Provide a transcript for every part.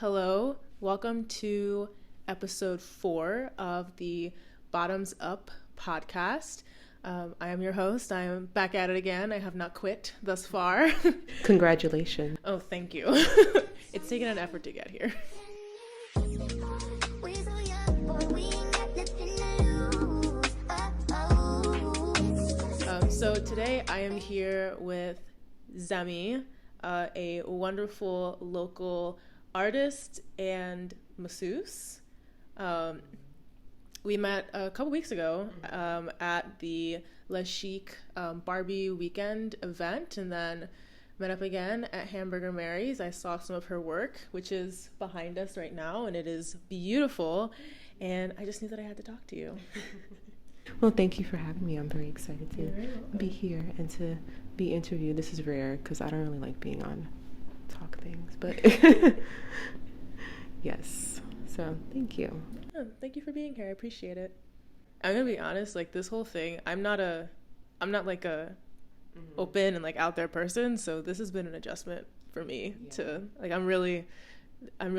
Hello, welcome to episode 4 of the Bottoms Up podcast. I am your host. I am back at it again. I have not quit thus far. Congratulations. Oh, thank you. It's taken an effort to get here. So today I am here with Zemi, a wonderful local artist and masseuse. We met a couple weeks ago at the La Chic Barbie weekend event, and then met up again at Hamburger Mary's. I saw some of her work, which is behind us right now, and it is beautiful, and I just knew that I had to talk to you. Well, thank you for having me. I'm very excited to be here and to be interviewed. This is rare because I don't really like being on talk things, but yes. So thank you. Oh, thank you for being here. I appreciate it. I'm gonna be honest, like this whole thing, I'm not like a open and like out there person, so this has been an adjustment for me to like I'm really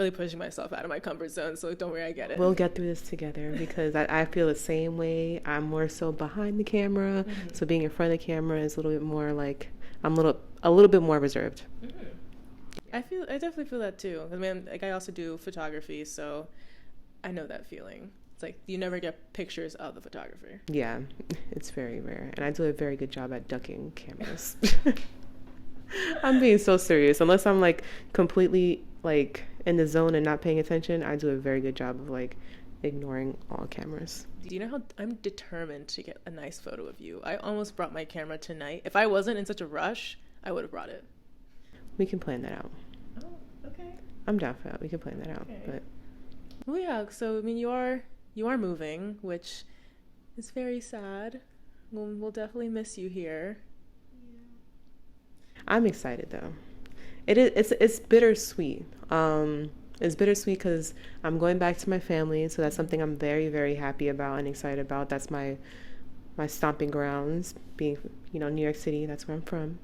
pushing myself out of my comfort zone, so don't worry, I get it. We'll get through this together because I feel the same way. I'm more so behind the camera, so being in front of the camera is a little bit more like I'm a little bit more reserved. I definitely feel that too. I mean, like I also do photography, so I know that feeling. It's like you never get pictures of the photographer. Yeah, it's very rare, and I do a very good job at ducking cameras. I'm being so serious. Unless I'm like completely like in the zone and not paying attention, I do a very good job of like ignoring all cameras. Do you know how I'm determined to get a nice photo of you? I almost brought my camera tonight. If I wasn't in such a rush, I would have brought it. We can plan that out. Oh, okay. I'm down for that. We can plan that out. Okay. But well, yeah. So I mean, you are moving, which is very sad. We'll definitely miss you here. I'm excited though. It's bittersweet. It's bittersweet because I'm going back to my family, so that's something I'm very, very happy about and excited about. That's my stomping grounds, being New York City. That's where I'm from.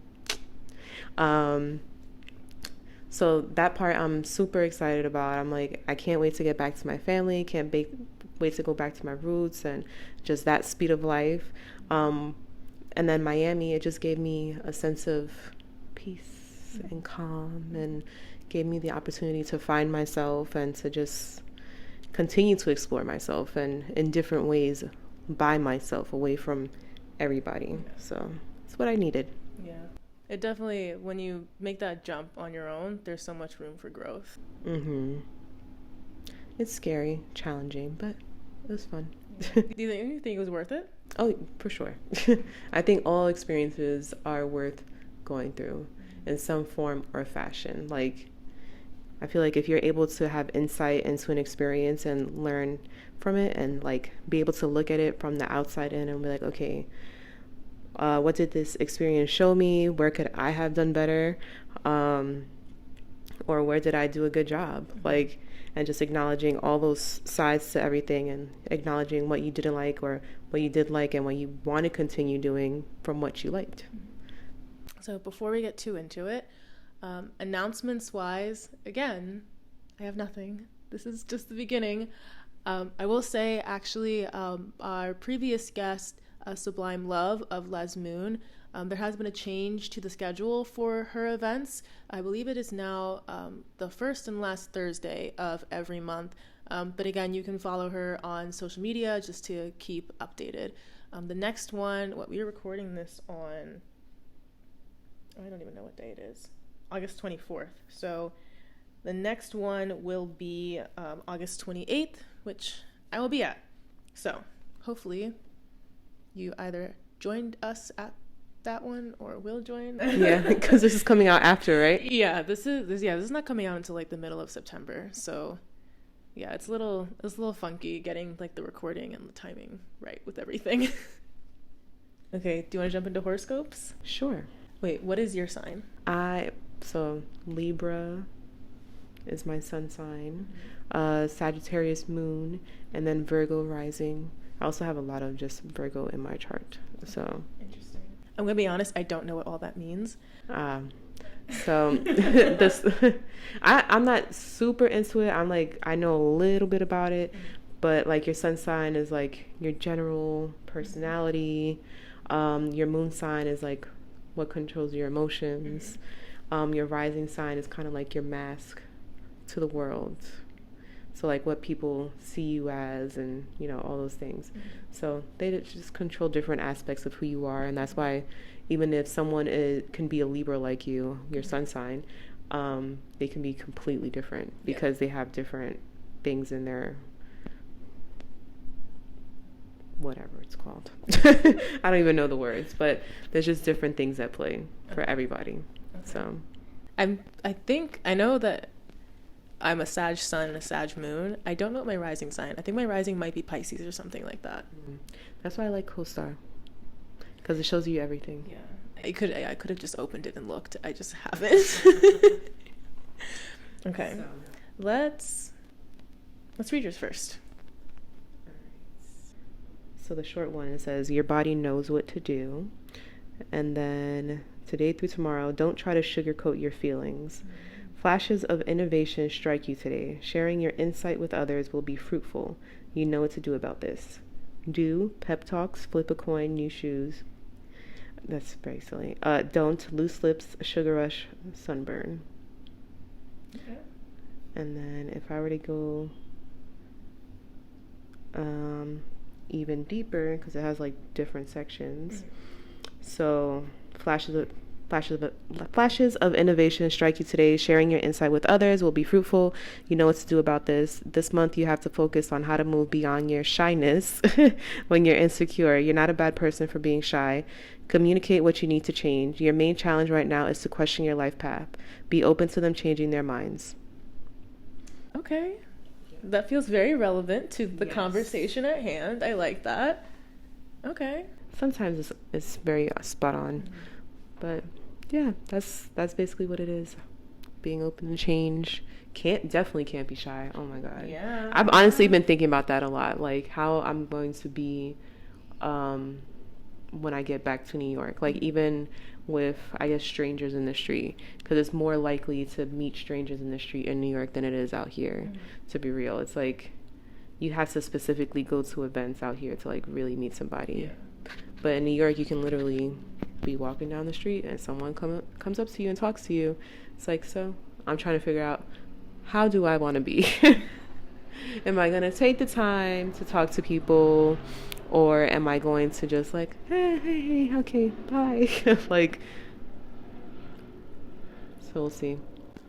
So that part I'm super excited about. I'm like, I can't wait to get back to my family. Can't wait to go back to my roots and just that speed of life. And then Miami, it just gave me a sense of peace and calm and gave me the opportunity to find myself and to just continue to explore myself and in different ways by myself, away from everybody. So it's what I needed. Yeah. It definitely, when you make that jump on your own, there's so much room for growth. It's scary, challenging, but it was fun. Do you think it was worth it? Oh, for sure. I think all experiences are worth going through in some form or fashion. Like, I feel like if you're able to have insight into an experience and learn from it and like be able to look at it from the outside in and be like, okay, what did this experience show me? Where could I have done better? Or where did I do a good job? Like, and just acknowledging all those sides to everything and acknowledging what you didn't like or what you did like and what you want to continue doing from what you liked. So before we get too into it, announcements wise, again, I have nothing. This is just the beginning. I will say, actually, our previous guest, Sublime Love of Les Moon, there has been a change to the schedule for her events. I believe it is now the first and last Thursday of every month. But again, you can follow her on social media just to keep updated. The next one, we are recording this on, I don't even know what day it is, August 24th. So the next one will be August 28th, which I will be at. So hopefully you either joined us at that one or will join. Yeah, because this is coming out after, right? Yeah, this is not coming out until like the middle of September. So yeah, it's a little funky getting like the recording and the timing right with everything. Okay, do you want to jump into horoscopes? Sure. Wait, what is your sign? So Libra is my sun sign, Sagittarius moon, and then Virgo rising. I also have a lot of just Virgo in my chart. So interesting. I'm gonna be honest, I don't know what all that means. So this, I'm not super into it. I'm like, I know a little bit about it, but like your sun sign is like your general personality. Your moon sign is like what controls your emotions. Your rising sign is kind of like your mask to the world. So like what people see you as, and you know, all those things. So they just control different aspects of who you are, and that's why even if someone can be a Libra like you, your sun sign, they can be completely different because they have different things in their whatever it's called. I don't even know the words, but there's just different things at play for everybody. So I think I know that I'm a Sag sun and a Sag moon. I don't know my rising sign. I think my rising might be Pisces or something like that. That's why I like CoStar, because it shows you everything. Yeah, I could have just opened it and looked. I just haven't. Okay, let's read yours first. So the short one, it says, your body knows what to do. And then today through tomorrow, don't try to sugarcoat your feelings. Flashes of innovation strike you today. Sharing your insight with others will be fruitful. You know what to do about this. Do pep talks, flip a coin, new shoes. That's very silly. Don't loose lips, sugar rush, sunburn. Okay. And then if I were to go even deeper, because it has like different sections. So flashes of innovation strike you today. Sharing your insight with others will be fruitful. You know what to do about this. This month you have to focus on how to move beyond your shyness when you're insecure. You're not a bad person for being shy. Communicate what you need to change. Your main challenge right now is to question your life path. Be open to them changing their minds. Okay. That feels very relevant to the conversation at hand. I like that. Okay. Sometimes it's very spot on. But yeah, that's basically what it is. Being open to change. Definitely can't be shy. Oh my God. Yeah. I've honestly been thinking about that a lot. Like how I'm going to be when I get back to New York. Like even with, I guess, strangers in the street. Because it's more likely to meet strangers in the street in New York than it is out here. To be real. It's like you have to specifically go to events out here to like really meet somebody. Yeah. But in New York, you can literally be walking down the street and someone comes up to you and talks to you. It's like, so I'm trying to figure out, how do I want to be? Am I going to take the time to talk to people, or am I going to just like, hey, okay, bye. Like, so we'll see.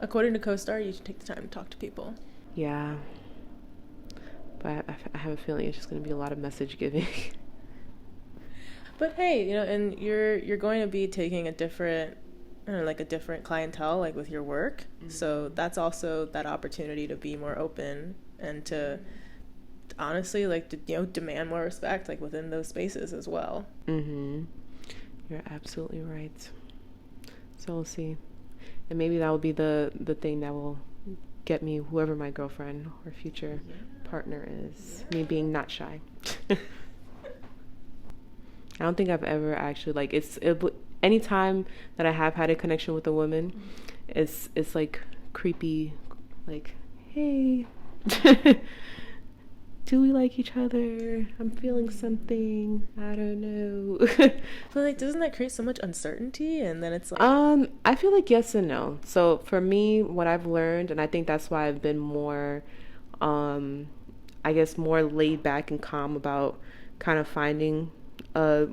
According to CoStar, you should take the time to talk to people. Yeah. But I have a feeling it's just going to be a lot of message giving. But hey, you know, and you're going to be taking a different clientele, like with your work. So that's also that opportunity to be more open and to honestly, like, demand more respect, like within those spaces as well. You're absolutely right. So we'll see, and maybe that will be the thing that will get me whoever my girlfriend or future partner is. Me being not shy. I don't think I've ever actually, like, anytime that I have had a connection with a woman, it's like creepy, like, hey, do we like each other? I'm feeling something. I don't know. So like, doesn't that create so much uncertainty? And then it's like, I feel like yes and no. So for me, what I've learned, and I think that's why I've been more, I guess, more laid back and calm about kind of finding a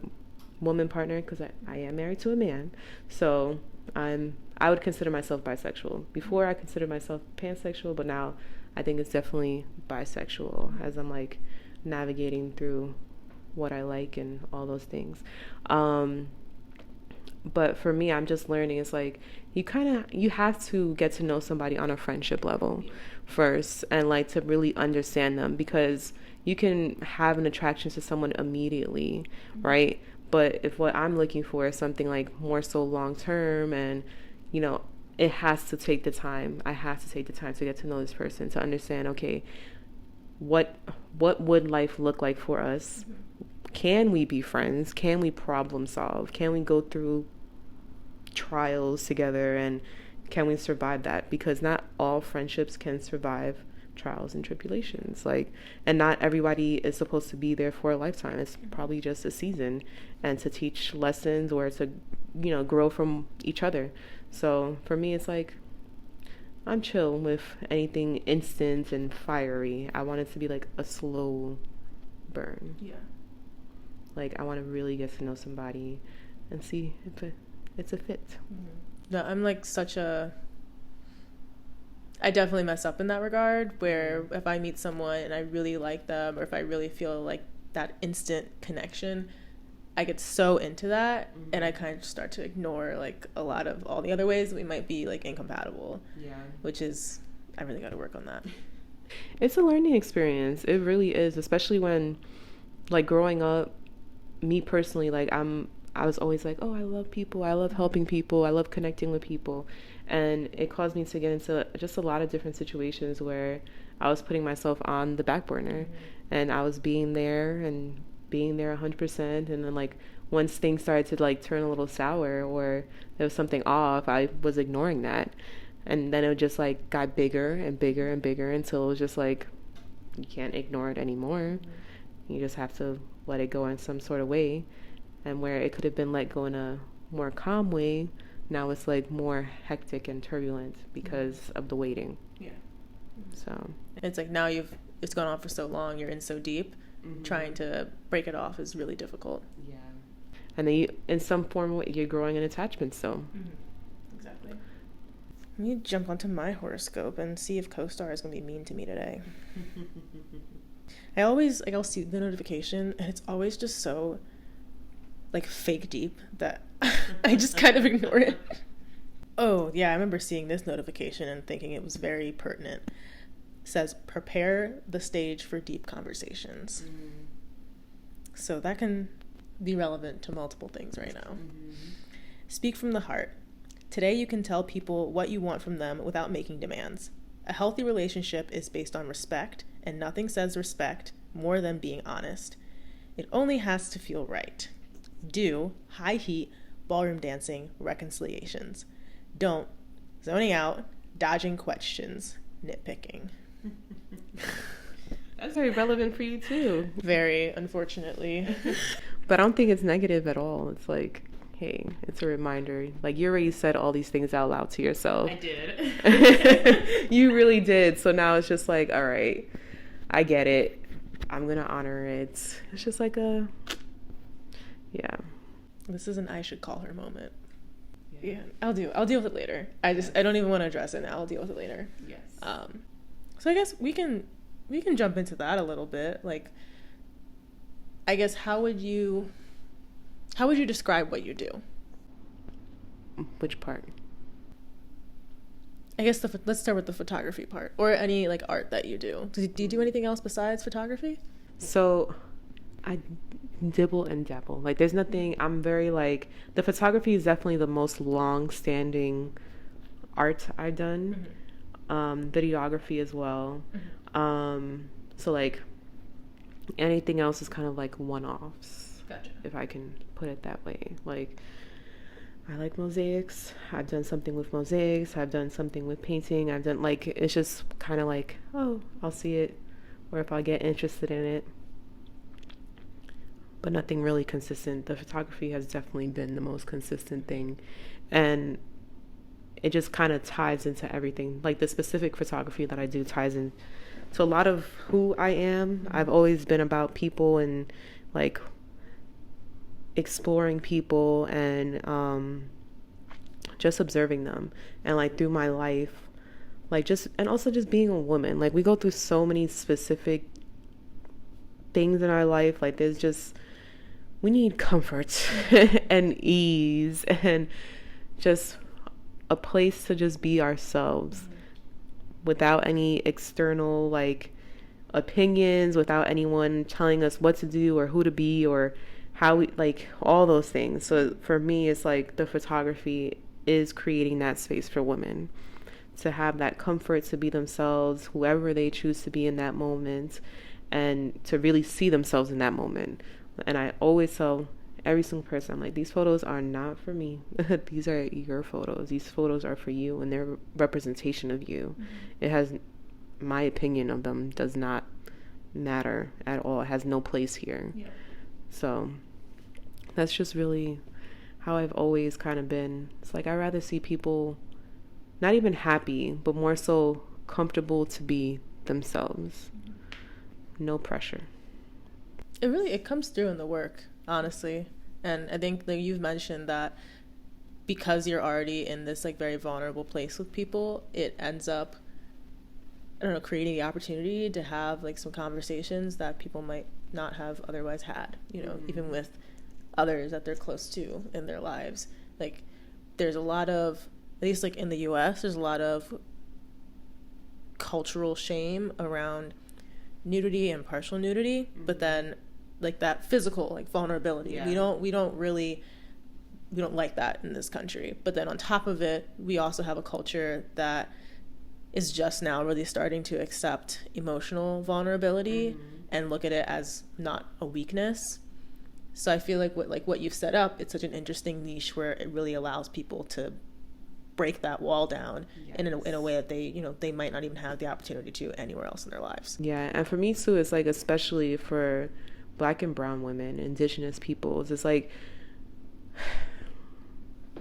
woman partner, because I am married to a man. So I would consider myself bisexual. Before I considered myself pansexual, but now I think it's definitely bisexual as I'm like navigating through what I like and all those things. But for me, I'm just learning, it's like you have to get to know somebody on a friendship level first, and like to really understand them, because you can have an attraction to someone immediately, right? But if what I'm looking for is something like more so long term, and it has to take the time. I have to take the time to get to know this person, to understand, okay, what would life look like for us? Can we be friends? Can we problem solve? Can we go through trials together, and can we survive that? Because not all friendships can survive trials and tribulations, like, and not everybody is supposed to be there for a lifetime. It's probably just a season, and to teach lessons or to, you know, grow from each other. So for me, it's like, I'm chill with anything instant and fiery. I want it to be like a slow burn. Yeah. Like, I want to really get to know somebody and see if it's a fit. No, I'm like I definitely mess up in that regard, where if I meet someone and I really like them, or if I really feel like that instant connection, I get so into that, and I kind of start to ignore like a lot of all the other ways that we might be like incompatible. Yeah. Which is, I really got to work on that. It's a learning experience. It really is, especially when, like, growing up, me personally, like, I was always like, oh, I love people, I love helping people, I love connecting with people. And it caused me to get into just a lot of different situations where I was putting myself on the back burner, and I was being there 100%. And then, like, once things started to like turn a little sour or there was something off, I was ignoring that. And then it just like got bigger and bigger and bigger until it was just like, you can't ignore it anymore. You just have to let it go in some sort of way. And where it could have been let go in a more calm way, now it's like more hectic and turbulent because of the waiting. Yeah. So it's like now it's gone on for so long, you're in so deep, trying to break it off is really difficult. Yeah. And then in some form, you're growing an attachment still. Exactly. Let me jump onto my horoscope and see if CoStar is going to be mean to me today. I always, like, I'll see the notification, and it's always just so, like, fake deep that I just kind of ignore it. Oh, yeah, I remember seeing this notification and thinking it was very pertinent. It says, prepare the stage for deep conversations. So that can be relevant to multiple things right now. Speak from the heart. Today you can tell people what you want from them without making demands. A healthy relationship is based on respect, and nothing says respect more than being honest. It only has to feel right. Do high heat, ballroom dancing, reconciliations. Don't zoning out, dodging questions, nitpicking. That's very relevant for you too. Very, unfortunately. But I don't think it's negative at all. It's like, hey, it's a reminder. Like, you already said all these things out loud to yourself. I did. You really did. So now it's just like, all right, I get it. I'm going to honor it. It's just like yeah. This is an I should call her moment. Yeah, I'll deal with it later. I don't even want to address it now. I'll deal with it later. Yes. So I guess we can jump into that a little bit. Like, I guess how would you describe what you do? Which part? I guess let's start with the photography part, or any like art that you do. Do you do anything else besides photography? So I dibble and dabble. Like, there's nothing. I'm very like, the photography is definitely the most long-standing art I've done. Videography as well. So like anything else is kind of like one-offs. Gotcha. If I can put it that way. Like, I like mosaics. I've done something with mosaics. I've done something with painting. I've done, like, it's just kind of like, oh, I'll see it, or if I get interested in it, but nothing really consistent. The photography has definitely been the most consistent thing, and it just kind of ties into everything. Like, the specific photography that I do ties in to a lot of who I am. I've always been about people and like exploring people and just observing them, and like through my life, like just, and also just being a woman. Like, we go through so many specific things in our life. Like, there's just, we need comfort and ease and just a place to just be ourselves without any external like opinions, without anyone telling us what to do or who to be or how we, like, all those things. So for me, it's like the photography is creating that space for women to have that comfort, to be themselves, whoever they choose to be in that moment, and to really see themselves in that moment. And I always tell every single person, I'm like, these photos are not for me. These are your photos. These photos are for you, and they're representation of you. It has, my opinion of them does not matter at all. It has no place here. So that's just really how I've always kind of been. It's like, I'd rather see people not even happy, but more so comfortable to be themselves. No pressure. It comes through in the work, honestly. And I think that you've mentioned that because you're already in this like very vulnerable place with people, it ends up, I don't know, creating the opportunity to have like some conversations that people might not have otherwise had, you know, even with others that they're close to in their lives. Like, there's a lot of, at least like in the US, there's a lot of cultural shame around nudity and partial nudity, but then like that physical like vulnerability, we don't like that in this country. But then on top of it, we also have a culture that is just now really starting to accept emotional vulnerability and look at it as not a weakness. So I feel like what you've set up, it's such an interesting niche where it really allows people to break that wall down in a way that they might not even have the opportunity to anywhere else in their lives. Yeah, and for me too, it's like, especially for Black and brown women, indigenous peoples, it's like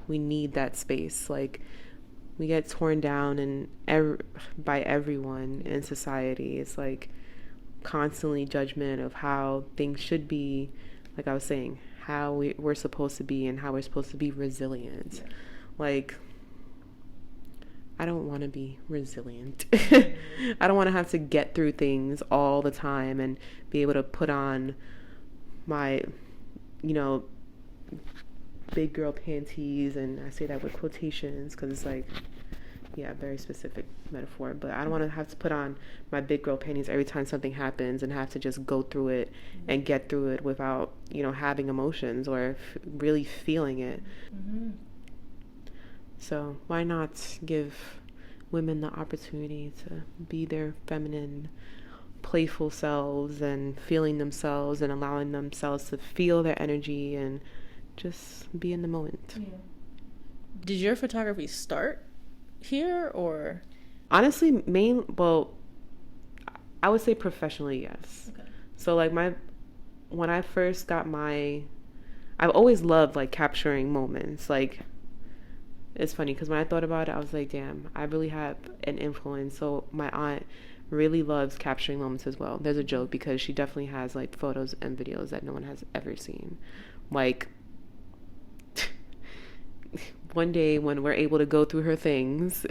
we need that space. Like, we get torn down by everyone in society. It's like constantly judgment of how things should be, like I was saying, how we're supposed to be and how we're supposed to be resilient. Like, I don't want to be resilient. I don't want to have to get through things all the time and be able to put on my, big girl panties, and I say that with quotations because it's like, very specific metaphor, but I don't want to have to put on my big girl panties every time something happens and have to just go through it and get through it without, having emotions or really feeling it. So why not give women the opportunity to be their feminine, playful selves and feeling themselves and allowing themselves to feel their energy and just be in the moment. Did your photography start here, or? Honestly, I would say professionally, yes. Okay. So like when I first got I've always loved like capturing moments. Like, it's funny because when I thought about it, I was like, damn, I really have an influence. So my aunt really loves capturing moments as well. There's a joke because she definitely has like photos and videos that no one has ever seen. Like, one day when we're able to go through her things,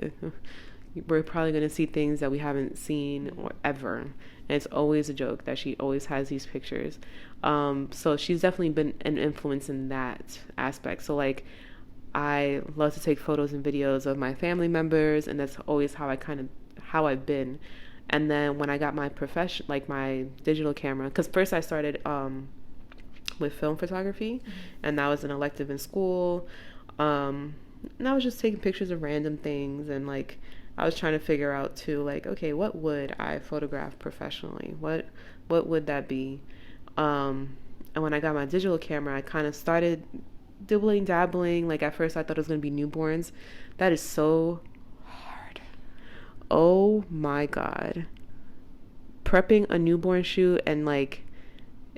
we're probably going to see things that we haven't seen or ever. And it's always a joke that she always has these pictures. So she's definitely been an influence in that aspect. So like, I love to take photos and videos of my family members, and that's always how I've been. And then when I got my my digital camera, because first I started with film photography, and that was an elective in school. And I was just taking pictures of random things, and like I was trying to figure out too, like, okay, what would I photograph professionally? What would that be? And when I got my digital camera, I kind of started dabbling. Like, at first I thought it was going to be newborns. That is so hard. Oh my God. Prepping a newborn shoot, and like,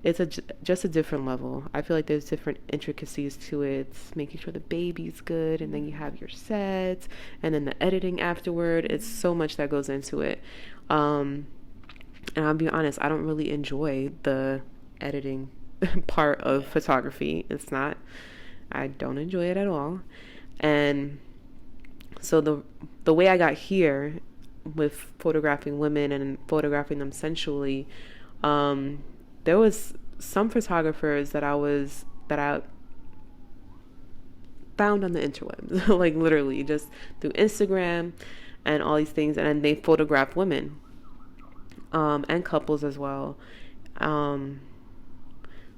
it's just a different level. I feel like there's different intricacies to it. It's making sure the baby's good, and then you have your sets, and then the editing afterward. It's so much that goes into it. And I'll be honest, I don't really enjoy the editing part of photography. I don't enjoy it at all. And so the way I got here with photographing women and photographing them sensually, there was some photographers that I found on the interwebs, like literally just through Instagram and all these things, and they photograph women and couples as well.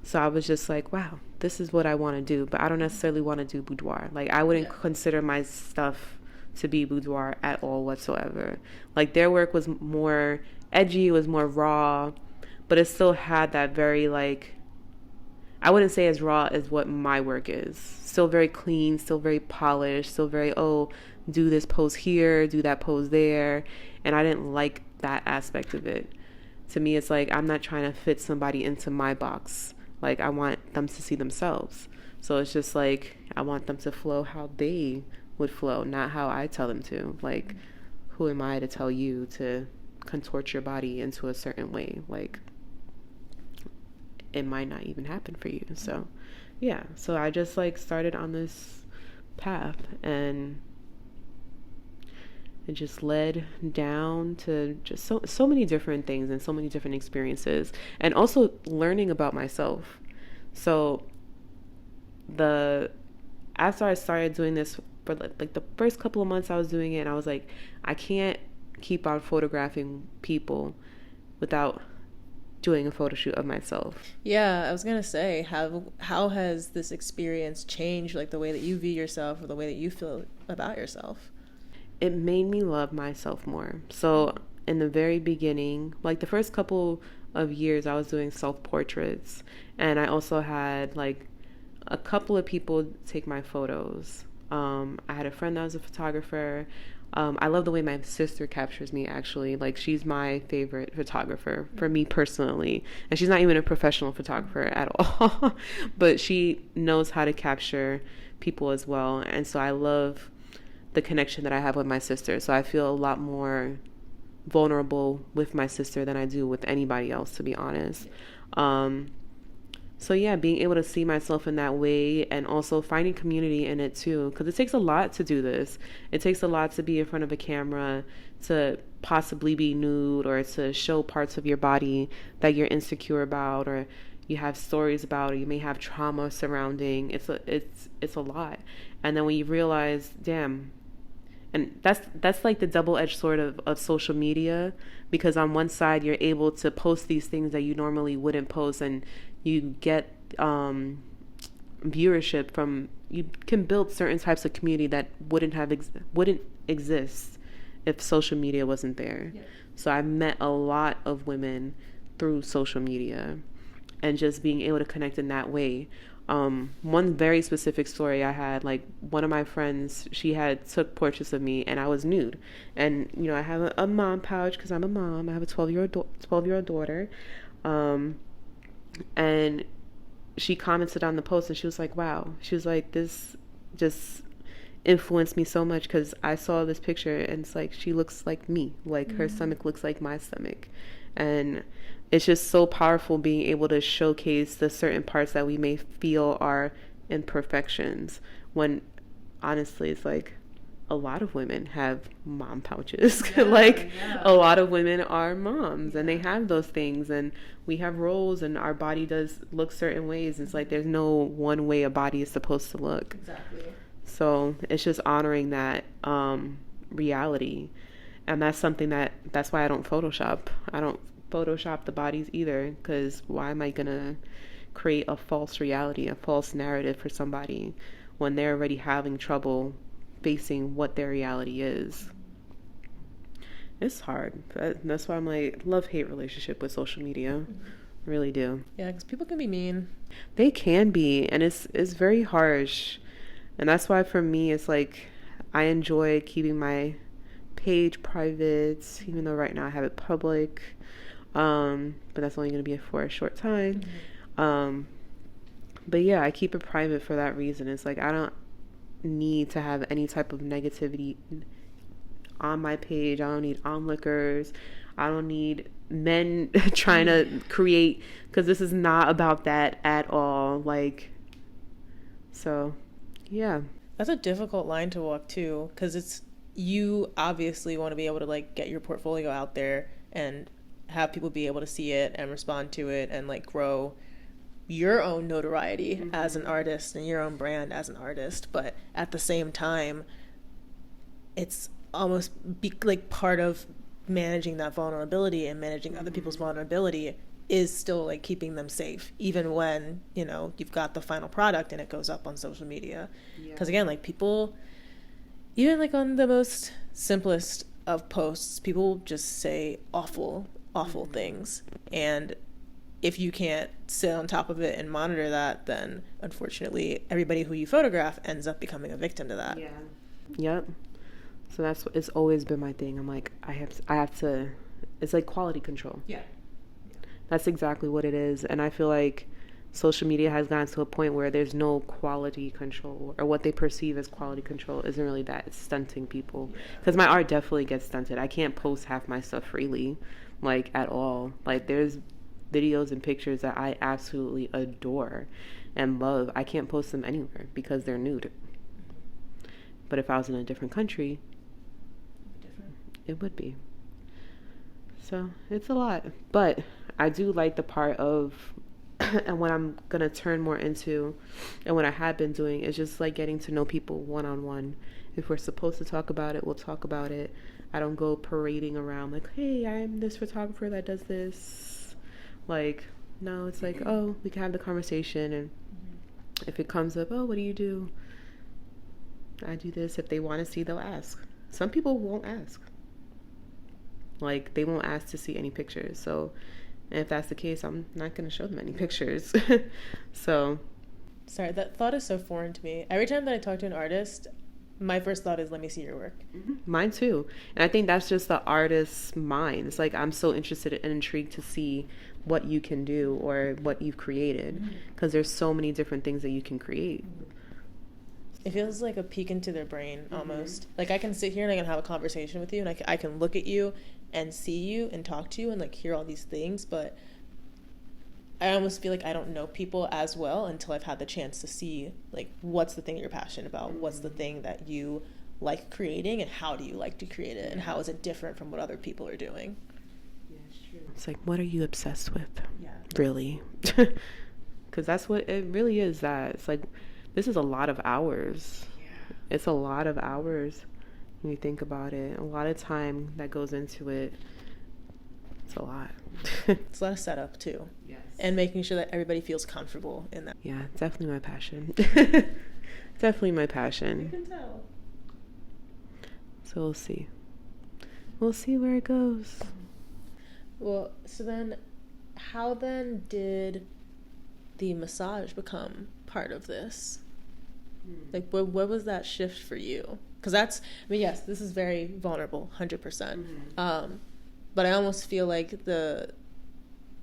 So I was just like, wow, this is what I want to do, but I don't necessarily want to do boudoir. Like, I wouldn't consider my stuff to be boudoir at all whatsoever. Like, their work was more edgy, it was more raw, but it still had that very, like, I wouldn't say as raw as what my work is. Still very clean, still very polished, still very, oh, do this pose here, do that pose there. And I didn't like that aspect of it. To me, it's like, I'm not trying to fit somebody into my box. Like, I want them to see themselves. So it's just like, I want them to flow how they would flow, not how I tell them to. Like, who am I to tell you to contort your body into a certain way? Like, it might not even happen for you. So yeah, so I just like started on this path, and it just led down to just so many different things and so many different experiences, and also learning about myself. So after I started doing this for like the first couple of months I was doing it, and I was like, I can't keep on photographing people without doing a photo shoot of myself. Yeah, I was gonna say, how has this experience changed like the way that you view yourself or the way that you feel about yourself? It made me love myself more. So in the very beginning, like the first couple of years, I was doing self-portraits, and I also had like a couple of people take my photos. I had a friend that was a photographer. I love the way my sister captures me, actually. Like, she's my favorite photographer for me personally. And she's not even a professional photographer at all. But she knows how to capture people as well. And so I love the connection that I have with my sister. So I feel a lot more vulnerable with my sister than I do with anybody else, to be honest. So yeah, being able to see myself in that way, and also finding community in it too, because it takes a lot to do this. It takes a lot to be in front of a camera, to possibly be nude, or to show parts of your body that you're insecure about, or you have stories about, or you may have trauma surrounding. It's a lot. And then when you realize, damn, and that's like the double-edged sword of social media, because on one side you're able to post these things that you normally wouldn't post, and you get viewership from, you can build certain types of community that wouldn't exist if social media wasn't there. Yeah. So I've met a lot of women through social media, and just being able to connect in that way. One very specific story I had, like one of my friends, she had took portraits of me and I was nude, and you know, I have a mom pouch because I'm a mom. I have a 12-year-old daughter. And she commented on the post, and she was like, wow, she was like, this just influenced me so much, because I saw this picture and it's like, she looks like me, like her stomach looks like my stomach. And it's just so powerful being able to showcase the certain parts that we may feel are imperfections, when honestly it's like, a lot of women have mom pouches. A lot of women are moms, and they have those things, and we have roles, and our body does look certain ways. It's like, there's no one way a body is supposed to look. Exactly. So it's just honoring that reality. And that's something that's why I don't Photoshop. I don't Photoshop the bodies either, because why am I gonna create a false reality, a false narrative for somebody when they're already having trouble facing what their reality is? It's hard. That's why I'm like, love-hate relationship with social media. Really do. Yeah, because people can be mean. They can be, and it's very harsh. And that's why for me, it's like, I enjoy keeping my page private, even though right now I have it public. But that's only going to be for a short time. But yeah, I keep it private for that reason. It's like, I don't need to have any type of negativity on my page. I don't need onlookers. I don't need men trying to create, because this is not about that at all. Like, so yeah, that's a difficult line to walk too, because it's, you obviously want to be able to like get your portfolio out there and have people be able to see it and respond to it, and like grow your own notoriety as an artist and your own brand as an artist. But at the same time, it's almost like part of managing that vulnerability and managing other people's vulnerability is still like keeping them safe, even when, you know, you've got the final product and it goes up on social media. Because again, like people, even like on the most simplest of posts, people just say awful things, and if you can't sit on top of it and monitor that, then unfortunately everybody who you photograph ends up becoming a victim to that. Yeah. Yep. So it's always been my thing. I'm like, I have to, it's like quality control. Yeah. That's exactly what it is. And I feel like social media has gotten to a point where there's no quality control, or what they perceive as quality control isn't really that. It's stunting people. Because my art definitely gets stunted. I can't post half my stuff freely, like, at all. Like, there's videos and pictures that I absolutely adore and love. I can't post them anywhere because they're nude. But if I was in a different country, it would be. So it's a lot. But I do like the part of, and what I'm going to turn more into, and what I have been doing, is just like getting to know people one-on-one. If we're supposed to talk about it, we'll talk about it. I don't go parading around like, hey, I'm this photographer that does this. Like, no, it's like, oh, we can have the conversation, and if it comes up, oh, what do you do? I do this. If they want to see, they'll ask. Some people won't ask. Like, they won't ask to see any pictures. So, and if that's the case, I'm not going to show them any pictures. So. Sorry, that thought is so foreign to me. Every time that I talk to an artist, my first thought is, let me see your work. Mine too. And I think that's just the artist's mind. It's like, I'm so interested and intrigued to see what you can do or what you've created, because there's so many different things that you can create. It feels like a peek into their brain almost. Like, I can sit here and I can have a conversation with you, and I can look at you and see you and talk to you and like hear all these things, but I almost feel like I don't know people as well until I've had the chance to see, like, what's the thing that you're passionate about, what's the thing that you like creating, and how do you like to create it, and how is it different from what other people are doing. It's like, what are you obsessed with? Yeah. Really? Because that's what it really is. That it's like, this is a lot of hours. Yeah. It's a lot of hours when you think about it. A lot of time that goes into it. It's a lot. It's a lot of setup too. Yes. And making sure that everybody feels comfortable in that. Yeah, definitely my passion. Definitely my passion. You can tell. So we'll see. We'll see where it goes. Well, so then, how then did the massage become part of this? Like, what was that shift for you? Because that's, I mean, yes, this is very vulnerable, 100%. But I almost feel like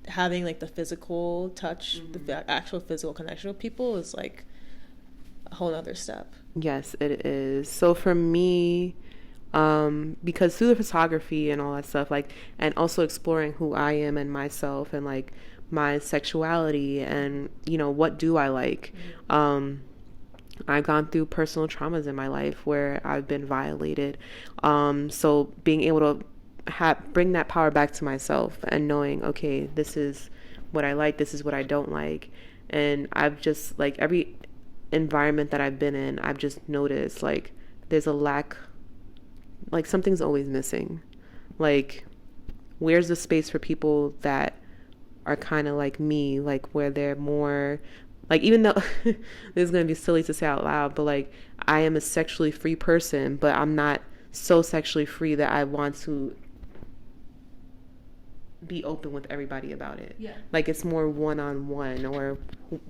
having like the physical touch, the actual physical connection with people is like a whole other step. Yes, it is. So for me, because through the photography and all that stuff, like, and also exploring who I am and myself and like my sexuality and, you know, what do I like? I've gone through personal traumas in my life where I've been violated. So being able to bring that power back to myself and knowing, okay, this is what I like, this is what I don't like. And I've just, like, every environment that I've been in, I've just noticed, like, there's a lack, like, something's always missing. Like, where's the space for people that are kind of like me, like, where they're more, like, even though this is going to be silly to say out loud, but, like, I am a sexually free person, but I'm not so sexually free that I want to be open with everybody about it. Yeah. Like, it's more one-on-one or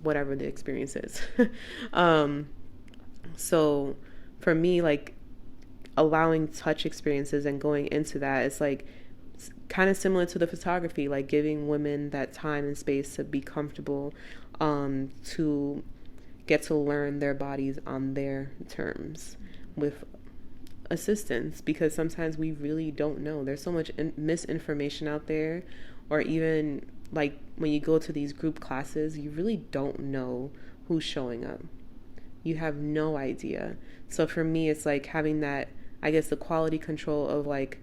whatever the experience is. So for me, like, allowing touch experiences and going into that, it's like kind of similar to the photography, like giving women that time and space to be comfortable, to get to learn their bodies on their terms with assistance, because sometimes we really don't know. There's so much misinformation out there, or even like when you go to these group classes, you really don't know who's showing up. You have no idea. So for me, it's like having that, I guess, the quality control of like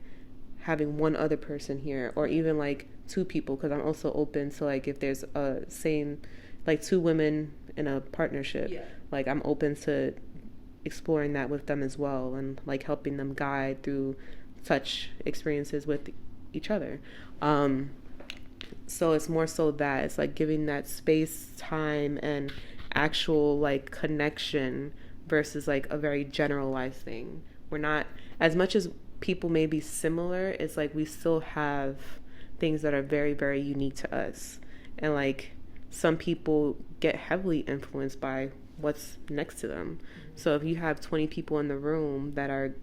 having one other person here, or even like two people, because I'm also open to, like, if there's a same, like, two women in a partnership, like, I'm open to exploring that with them as well, and like helping them guide through such experiences with each other. So it's more so that it's like giving that space, time, and actual like connection versus like a very generalized thing. We're not, as much as people may be similar, it's like we still have things that are very, very unique to us. And like some people get heavily influenced by what's next to them. So if you have 20 people in the room that are,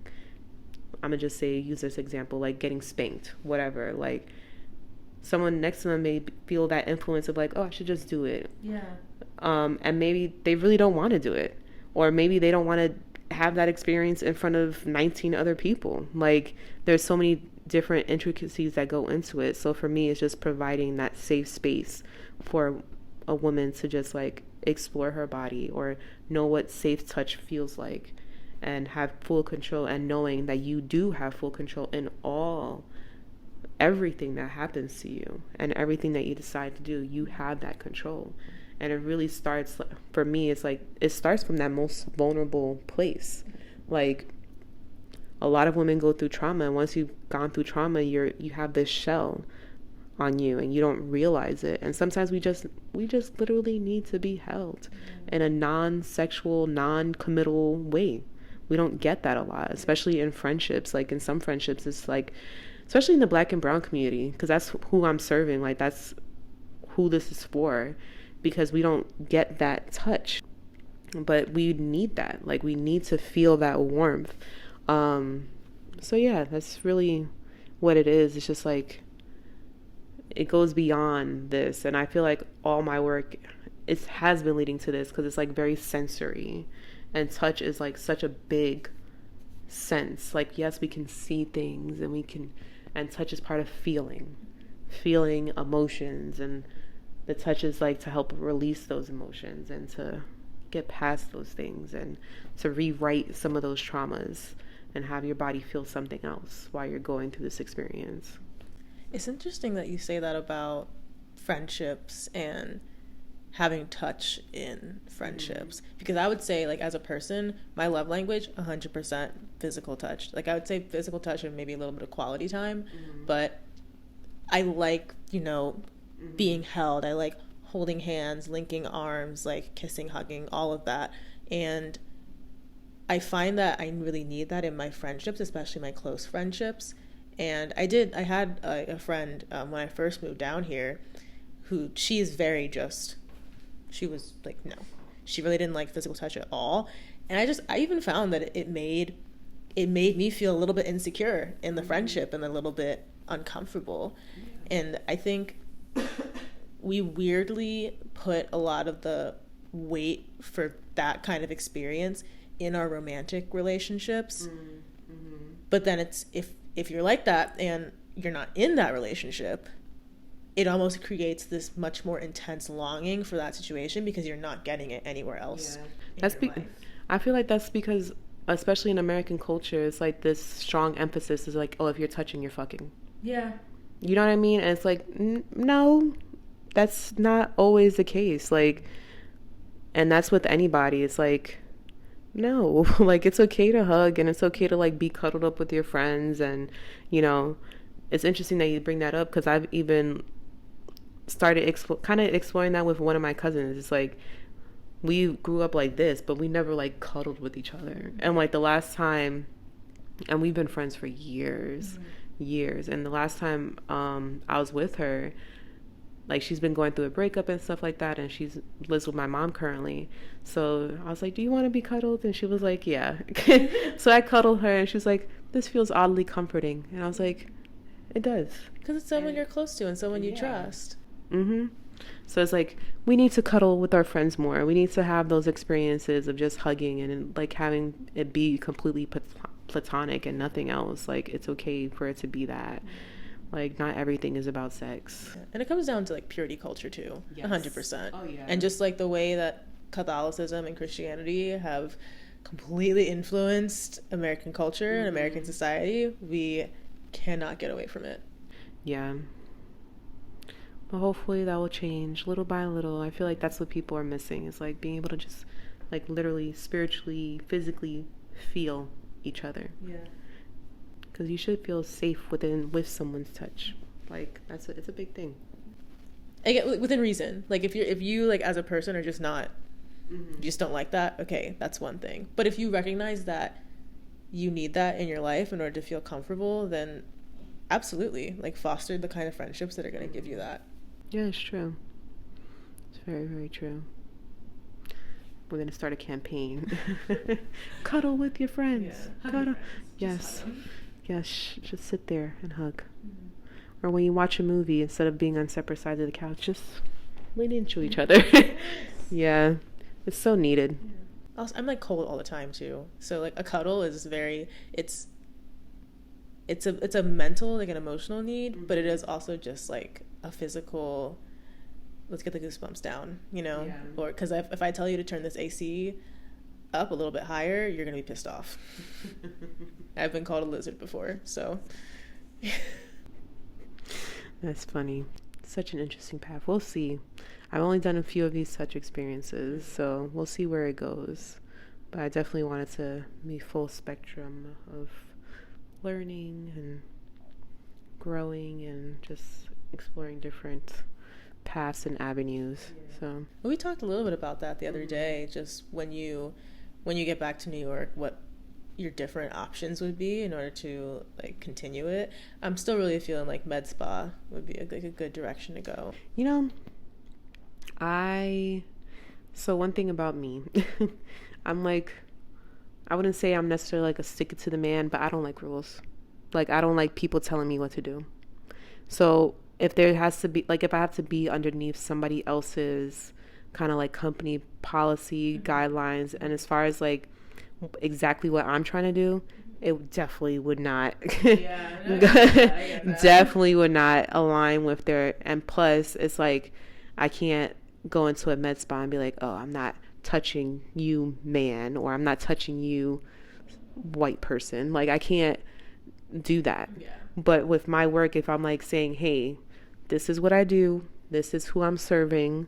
I'm gonna just say, use this example, like getting spanked, whatever, like someone next to them may feel that influence of like, oh, I should just do it. Yeah. And maybe they really don't want to do it, or maybe they don't want to have that experience in front of 19 other people. Like there's so many different intricacies that go into it. So for me, it's just providing that safe space for a woman to just like explore her body or know what safe touch feels like and have full control, and knowing that you do have full control in everything that happens to you and everything that you decide to do. You have that control. And it really starts, for me, it's like it starts from that most vulnerable place. Like a lot of women go through trauma, and once you've gone through trauma, you have this shell on you and you don't realize it. And sometimes we just literally need to be held in a non-sexual, non-committal way. We don't get that a lot, especially in friendships. Like in some friendships, it's like, especially in the Black and brown community, because that's who I'm serving, like that's who this is for, because we don't get that touch, but we need that. Like we need to feel that warmth. So yeah, that's really what it is. It's just like it goes beyond this, and I feel like all my work has been leading to this, because it's like very sensory, and touch is like such a big sense. Like yes, we can see things, and touch is part of feeling emotions, and the touch is like to help release those emotions and to get past those things and to rewrite some of those traumas and have your body feel something else while you're going through this experience. It's interesting that you say that about friendships and having touch in friendships, because I would say, like, as a person, my love language 100% physical touch. Like I would say physical touch and maybe a little bit of quality time, but I like, being held. I like holding hands, linking arms, like kissing, hugging, all of that. And I find that I really need that in my friendships, especially my close friendships. And I had a friend when I first moved down here who she was like, no, she really didn't like physical touch at all. And I even found that it made me feel a little bit insecure in the friendship and a little bit uncomfortable. And I think we weirdly put a lot of the weight for that kind of experience in our romantic relationships. But then it's if you're like that and you're not in that relationship, it almost creates this much more intense longing for that situation because you're not getting it anywhere else. I feel like that's because, especially in American culture, it's like this strong emphasis is like, oh, if you're touching, you're fucking. Yeah. You know what I mean? And it's like, no, that's not always the case. Like, and that's with anybody. It's like, no, like it's okay to hug and it's okay to like be cuddled up with your friends. And, it's interesting that you bring that up, because I've even started kind of exploring that with one of my cousins. It's like, we grew up like this, but we never like cuddled with each other. And like the last time, and we've been friends for years. And the last time I was with her, like she's been going through a breakup and stuff like that, and she's lives with my mom currently. So I was like, do you want to be cuddled? And she was like, yeah. So I cuddled her, and she was like, this feels oddly comforting. And I was like, it does, because it's someone you're close to and someone you trust. So it's like, we need to cuddle with our friends more. We need to have those experiences of just hugging and like having it be completely platonic and nothing else. Like it's okay for it to be that. Like not everything is about sex. Yeah. And it comes down to like purity culture too. Yes. 100%. Oh yeah. And just like the way that Catholicism and Christianity have completely influenced American culture and American society, we cannot get away from it. Yeah. But hopefully that will change little by little. I feel like that's what people are missing, is like being able to just like literally, spiritually, physically feel each other. Yeah. Because you should feel safe with someone's touch. Like it's a big thing. Within reason. Like if you like as a person are just not, you just don't like that. Okay, that's one thing. But if you recognize that you need that in your life in order to feel comfortable, then absolutely, like foster the kind of friendships that are going to give you that. Yeah, it's true. It's very, very true. We're going to start a campaign. Cuddle with your friends. Yeah. Cuddle. Yes. Yes. Just sit there and hug. Or when you watch a movie, instead of being on separate sides of the couch, just lean into each other. Yeah. It's so needed. Also, I'm like cold all the time too. So like a cuddle is it's a mental, like an emotional need, but it is also just like a physical, let's get the goosebumps down, you know? Yeah. Or because if I tell you to turn this AC up a little bit higher, you're going to be pissed off. I've been called a lizard before, so. That's funny. Such an interesting path. We'll see. I've only done a few of these such experiences, so we'll see where it goes. But I definitely wanted to be full spectrum of learning and growing and just exploring different paths and avenues. Yeah. So we talked a little bit about that the other day, just when you get back to New York, what your different options would be in order to like continue it. I'm still really feeling like med spa would be a good direction to go. You know, so one thing about me, I'm like, I wouldn't say I'm necessarily like a stick it to the man, but I don't like rules. Like I don't like people telling me what to do. So if there has to be, like if I have to be underneath somebody else's kind of like company policy guidelines, and as far as like exactly what I'm trying to do, it definitely would not definitely would not align with their, and plus it's like I can't go into a med spa and be like, oh, I'm not touching you man, or I'm not touching you white person. Like I can't do that. Yeah. But with my work, if I'm like saying, hey, this is what I do, this is who I'm serving,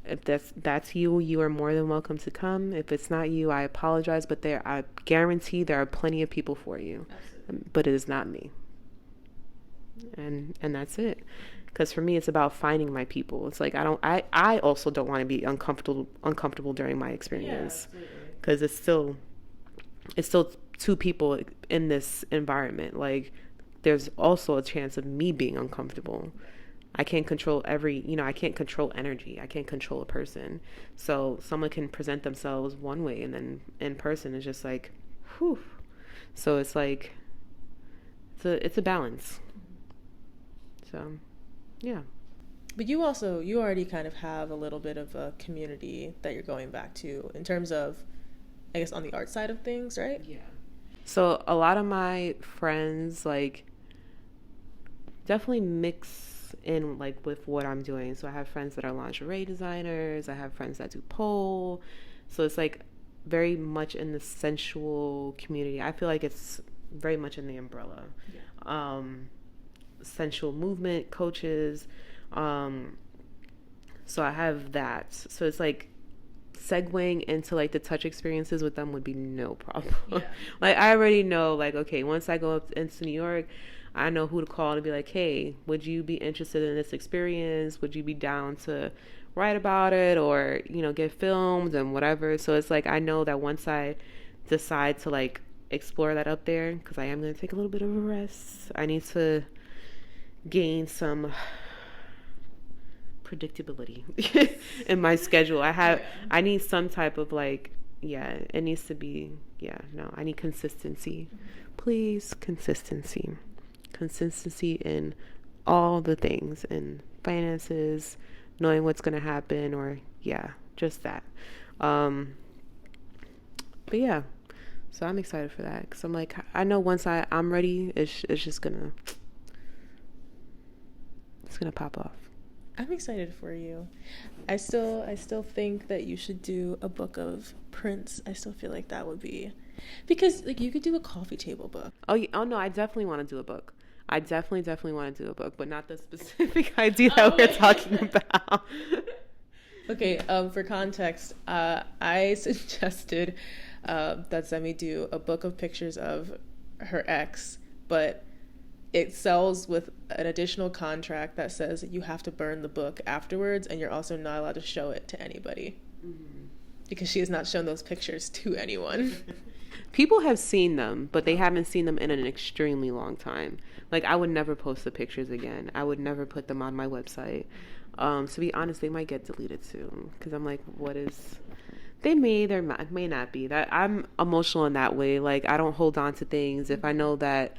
if that's you, you are more than welcome to come. If it's not you, I apologize, but I guarantee there are plenty of people for you. Absolutely. But it is not me. And that's it. Because for me, it's about finding my people. It's like I also don't want to be uncomfortable during my experience, because it's still two people in this environment. Like there's also a chance of me being uncomfortable. I can't control I can't control energy. I can't control a person. So someone can present themselves one way, and then in person it's just like, whew. So it's like, it's a balance. So, yeah. But you already kind of have a little bit of a community that you're going back to in terms of, I guess, on the art side of things, right? Yeah. So a lot of my friends, like, definitely mix in like with what I'm doing. So I have friends that are lingerie designers. I have friends that do pole. So it's like very much in the sensual community. I feel like it's very much in the umbrella. Yeah. Sensual movement coaches. So I have that. So it's like segueing into like the touch experiences with them would be no problem. Yeah. Like I already know, like, okay, once I go up into New York, I know who to call and be like, hey, would you be interested in this experience? Would you be down to write about it, or, get filmed and whatever? So it's like, I know that once I decide to like explore that up there, because I am going to take a little bit of a rest, I need to gain some predictability in my schedule. I need some type of like, it needs to be, I need consistency. Please, consistency in all the things, in finances, knowing what's going to happen, or just that. But yeah, so I'm excited for that, because I'm like, I know once I'm ready, it's just gonna pop off. I'm excited for you. I still think that you should do a book of prints. I still feel like that would be, because like you could do a coffee table book. Oh no, I definitely want to do a book. I definitely want to do a book, but not the specific idea that we're talking about. Okay, for context, I suggested that Zemi do a book of pictures of her ex, but it sells with an additional contract that says you have to burn the book afterwards, and you're also not allowed to show it to anybody. Mm-hmm. Because she has not shown those pictures to anyone. people have seen them, but they haven't seen them in an extremely long time. Like, I would never post the pictures again. I would never put them on my website. To be honest, they might get deleted soon, because I'm like, what is... They may not be. That I'm emotional in that way. Like, I don't hold on to things. If I know that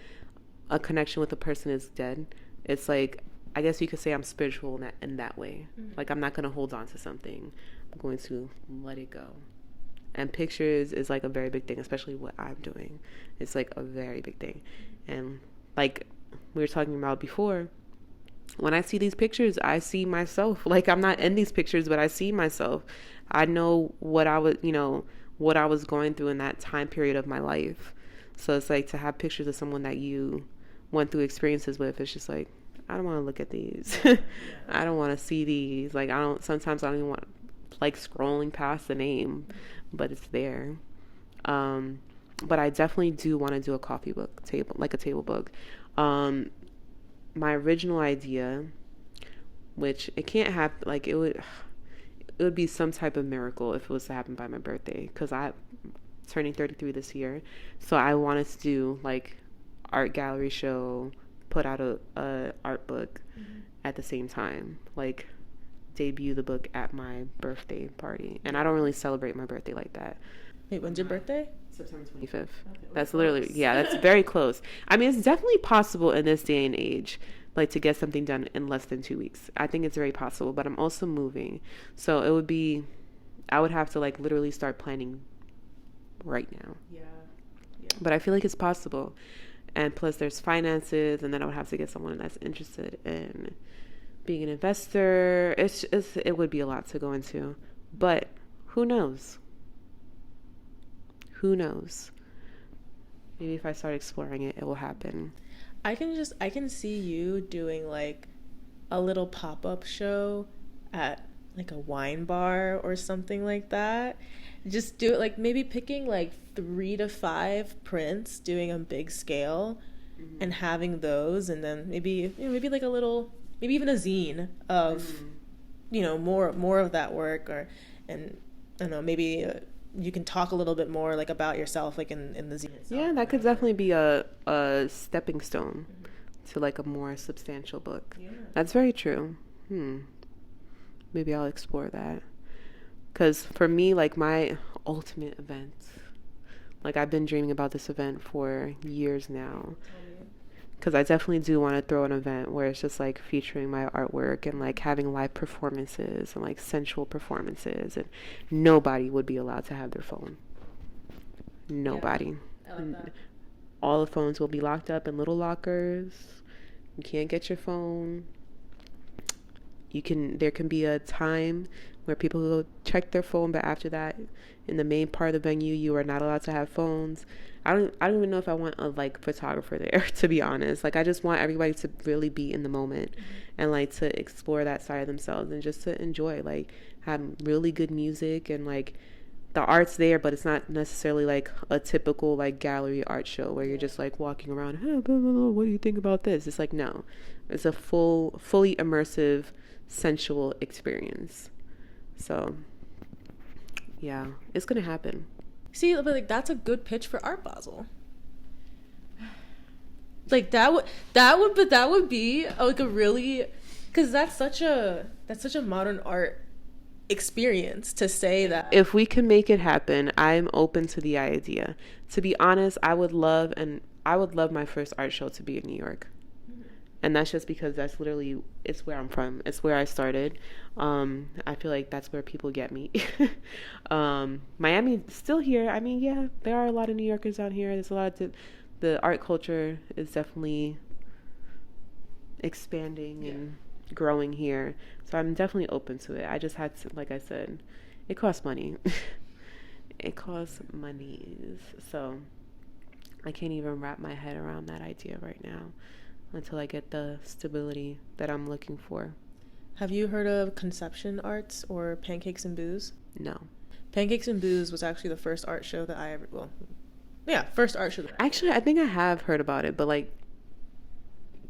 a connection with a person is dead, it's like, I guess you could say I'm spiritual in that way. Like, I'm not going to hold on to something. I'm going to let it go. And pictures is like a very big thing, especially what I'm doing. It's like a very big thing. And like we were talking about before, when I see these pictures, I see myself. Like, I'm not in these pictures, but I see myself. I know what I was going through in that time period of my life. So it's like, to have pictures of someone that you went through experiences with, it's just like, I don't want to look at these. I don't want to see these. Like, sometimes I don't even want, like, scrolling past the name, but it's there. But I definitely do want to do a coffee book table, like a table book. My original idea, which it can't happen, like, it would be some type of miracle if it was to happen by my birthday, because I'm turning 33 this year. So I wanted to do like art gallery show, put out a art book at the same time, like debut the book at my birthday party. And I don't really celebrate my birthday like that. Wait, when's your birthday? September 25th. Okay, that's literally, that's very close. I mean, it's definitely possible in this day and age, like, to get something done in less than 2 weeks. I think it's very possible, but I'm also moving. So I would have to, like, literally start planning right now. Yeah. But I feel like it's possible. And plus there's finances, and then I would have to get someone that's interested in being an investor. It would be a lot to go into, but who knows? Who knows? Maybe if I start exploring it, it will happen. I can see you doing like a little pop-up show at like a wine bar or something like that. Just do it, like maybe picking like 3 to 5 prints, doing a big scale, and having those, and then maybe like a little, maybe even a zine of more of that work, and I don't know, maybe you can talk a little bit more like about yourself, like in the zine itself. Yeah, that could definitely be a stepping stone to like a more substantial book. Yeah. That's very true. Maybe I'll explore that. Because for me, like, my ultimate event, like, I've been dreaming about this event for years now. Because I definitely do want to throw an event where it's just, like, featuring my artwork and, like, having live performances and, like, sensual performances. And nobody would be allowed to have their phone. Nobody. Yeah, I like that. All the phones will be locked up in little lockers. You can't get your phone. There can be a time where people will check their phone, but after that, in the main part of the venue, you are not allowed to have phones. I don't even know if I want a like photographer there, to be honest. Like, I just want everybody to really be in the moment and like to explore that side of themselves and just to enjoy, like, have really good music, and like the art's there, but it's not necessarily like a typical like gallery art show where you're just like walking around, hey, blah, blah, blah, what do you think about this? It's like, no, it's a fully immersive, sensual experience. So yeah, it's gonna happen. See, but like, that's a good pitch for Art Basel. Like, that would be like a really, because that's such a modern art experience to say that. If we can make it happen, I'm open to the idea. To be honest, I would love my first art show to be in New York. And that's just because that's literally, it's where I'm from. It's where I started. I feel like that's where people get me. Miami's still here. I mean, yeah, there are a lot of New Yorkers out here. There's a lot of, the art culture is definitely expanding and growing here. So I'm definitely open to it. I just had to, like I said, it costs money. It costs monies. So I can't even wrap my head around that idea right now until I get the stability that I'm looking for. Have you heard of Conception Arts or Pancakes and Booze? No. Pancakes and Booze was actually the first art show that I ever, first art show. Actually, I think I have heard about it, but like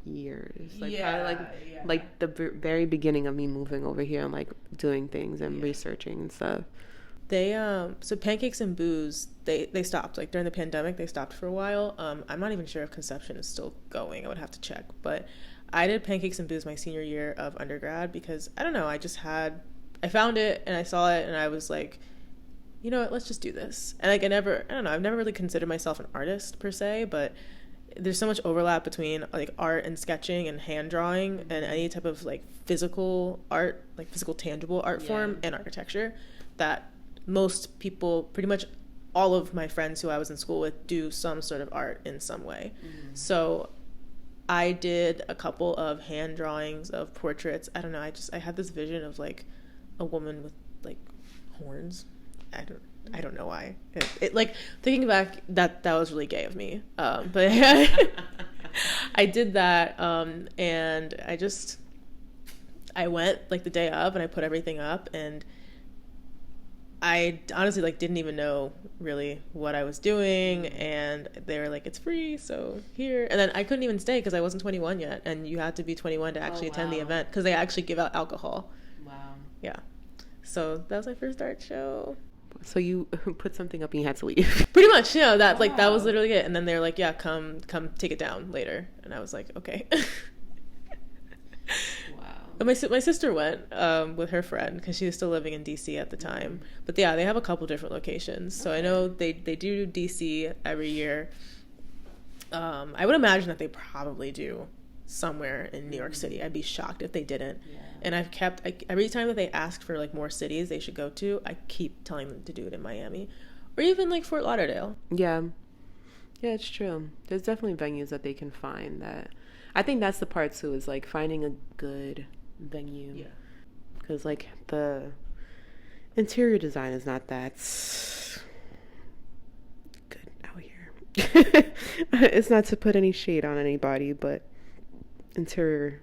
years. Like, like the very beginning of me moving over here and like doing things and researching and stuff. They so Pancakes and Booze, they stopped, like during the pandemic. They stopped for a while. I'm not even sure if Conception is still going. I would have to check. But I did Pancakes and Booze my senior year of undergrad because I don't know, I found it and I saw it and I was like, you know what, let's just do this. And like I don't know, I've never really considered myself an artist per se, but there's so much overlap between like art and sketching and hand drawing and any type of like physical art, like physical tangible art form and architecture, that most people, pretty much all of my friends who I was in school with, do some sort of art in some way. So I did a couple of hand drawings of portraits. I don't know, I had this vision of like a woman with like horns. I don't know why. It like thinking back, that was really gay of me. But I did that, and I went like the day of and I put everything up, and I honestly like didn't even know really what I was doing, and they were like, it's free, so here. And then I couldn't even stay because I wasn't 21 yet, and you had to be 21 to actually attend the event because they actually give out alcohol. Wow. Yeah. So that was my first art show. So you put something up and you had to leave. Pretty much, you know, that like that was literally it. And then they're like, yeah, come take it down later. And I was like, okay. Wow. And my sister went with her friend because she was still living in DC at the time. But yeah, they have a couple different locations. So I know they do DC every year. I would imagine that they probably do somewhere in New York City. I'd be shocked if they didn't. Yeah. And every time that they ask for like more cities they should go to, I keep telling them to do it in Miami or even like Fort Lauderdale. Yeah, it's true. There's definitely venues that they can find. That I think that's the part too, is like finding a good venue. Yeah, because like the interior design is not that good out here. It's not to put any shade on anybody, but interior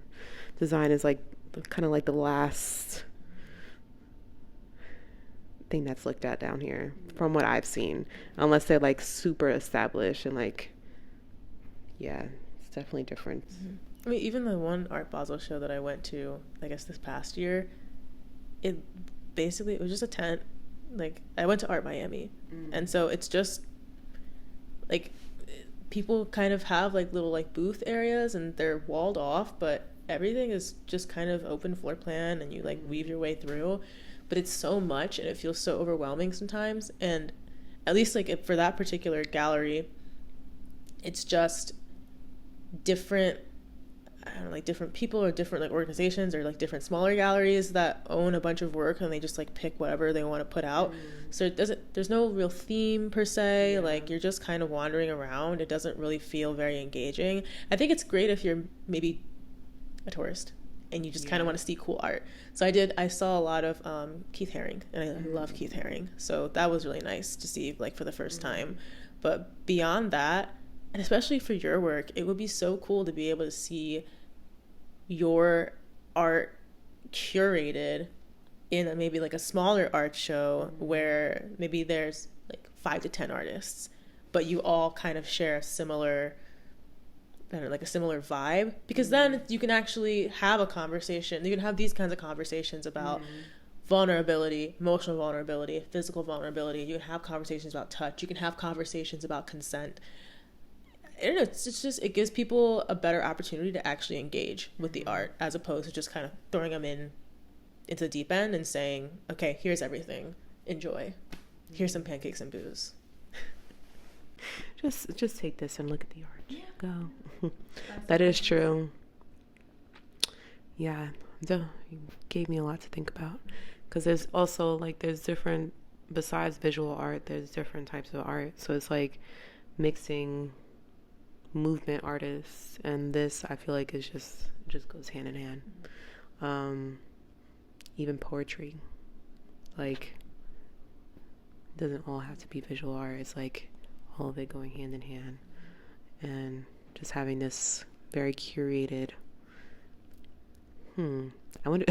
design is like kind of like the last thing that's looked at down here from what I've seen, unless they're like super established and like, yeah, it's definitely different. I mean, even the one Art Basel show that I went to, I guess this past year, it was just a tent. Like I went to Art Miami, and so it's just like people kind of have like little like booth areas and they're walled off, but everything is just kind of open floor plan and you like weave your way through. But it's so much and it feels so overwhelming sometimes. And at least like for that particular gallery, it's just different, I don't know, like different people or different like organizations or like different smaller galleries that own a bunch of work and they just like pick whatever they want to put out. So there's no real theme per se. Like you're just kind of wandering around. It doesn't really feel very engaging. I think it's great if you're maybe a tourist and you just kind of want to see cool art. So I saw a lot of Keith Haring, and I love Keith Haring, so that was really nice to see like for the first time. But beyond that, and especially for your work, it would be so cool to be able to see your art curated in maybe like a smaller art show where maybe there's like 5 to 10 artists, but you all kind of share a similar, I don't know, like a similar vibe, because then you can actually have a conversation. You can have these kinds of conversations about vulnerability, emotional vulnerability, physical vulnerability. You can have conversations about touch. You can have conversations about consent. I don't know, it's just, it gives people a better opportunity to actually engage with the art as opposed to just kind of throwing them into the deep end and saying, okay, here's everything, enjoy. Here's some pancakes and booze. Just take this and look at the art. Yeah. Go. That is true. Yeah, you gave me a lot to think about, because there's also like there's different, besides visual art, there's different types of art. So it's like mixing movement artists and this, I feel like it's just goes hand in hand. Even poetry, like, doesn't all have to be visual art. It's like all of it going hand in hand, and just having this very curated. I wonder.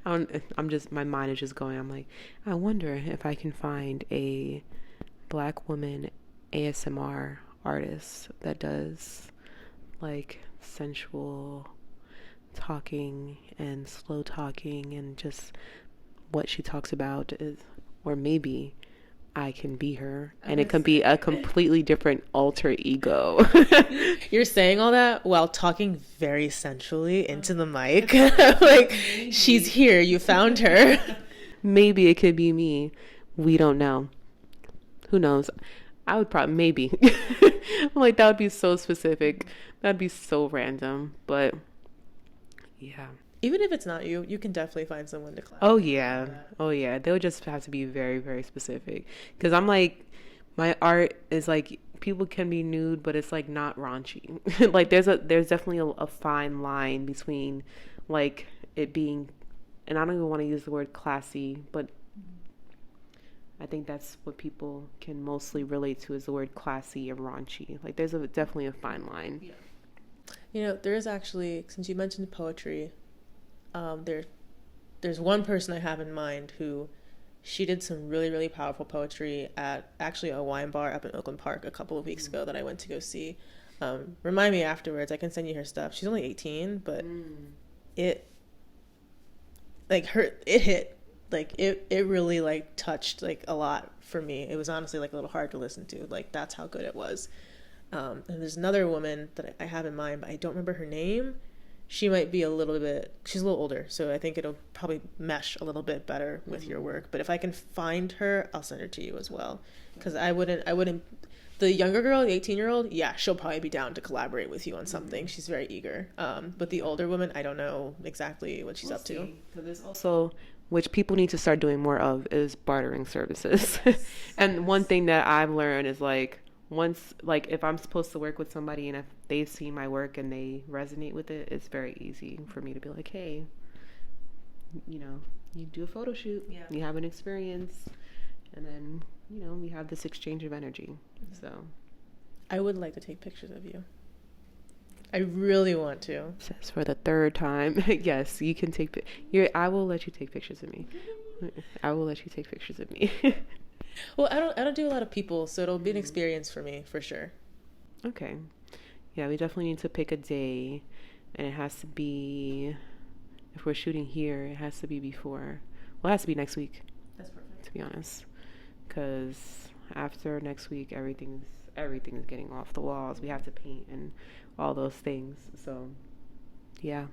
My mind is just going. I'm like, I wonder if I can find a Black woman ASMR artist that does like sensual talking and slow talking, and just what she talks about is or maybe I can be her, and it can be a completely different alter ego. You're saying all that while talking very sensually into the mic. Like, she's here, you found her. Maybe it could be me. We don't know. Who knows? I would probably, maybe. Like, that would be so specific. That'd be so random. But, yeah. Even if it's not you, you can definitely find someone to collab. Oh, yeah. Oh, yeah. They would just have to be very, very specific. Because I'm like, my art is like, people can be nude, but it's like not raunchy. Like, there's definitely a fine line between like it being, and I don't even want to use the word classy, but I think that's what people can mostly relate to, is the word classy and raunchy. Like, there's definitely a fine line. Yeah. You know, there is actually, since you mentioned poetry, there's one person I have in mind who, she did some really, really powerful poetry at actually a wine bar up in Oakland Park a couple of weeks ago that I went to go see. Remind me afterwards. I can send you her stuff. She's only 18, but it hit. Like, it really, like, touched, like, a lot for me. It was honestly, like, a little hard to listen to. Like, that's how good it was. And there's another woman that I have in mind, but I don't remember her name. She might be she's a little older, so I think it'll probably mesh a little bit better with your work. But if I can find her, I'll send her to you as well. Because I wouldn't, the younger girl, the 18-year-old, yeah, she'll probably be down to collaborate with you on something. She's very eager. But the older woman, I don't know exactly what she's up to. Because there's also, which people need to start doing more of, is bartering services. And one thing that I've learned is, like, once, like, if I'm supposed to work with somebody and if they've seen my work and they resonate with it, it's very easy for me to be like, hey, you know, you do a photo shoot, you have an experience, and then, you know, we have this exchange of energy. So I would like to take pictures of you. I really want to. Says for the third time. Yes, you can take I will let you take pictures of me. I will let you take pictures of me. Well, I don't do a lot of people, so it'll be an experience for me, for sure. Okay. Yeah, we definitely need to pick a day, and it has to be, if we're shooting here, it has to be before, well, it has to be next week. That's perfect. To be honest. Because after next week, everything is getting off the walls. We have to paint and all those things. So, yeah.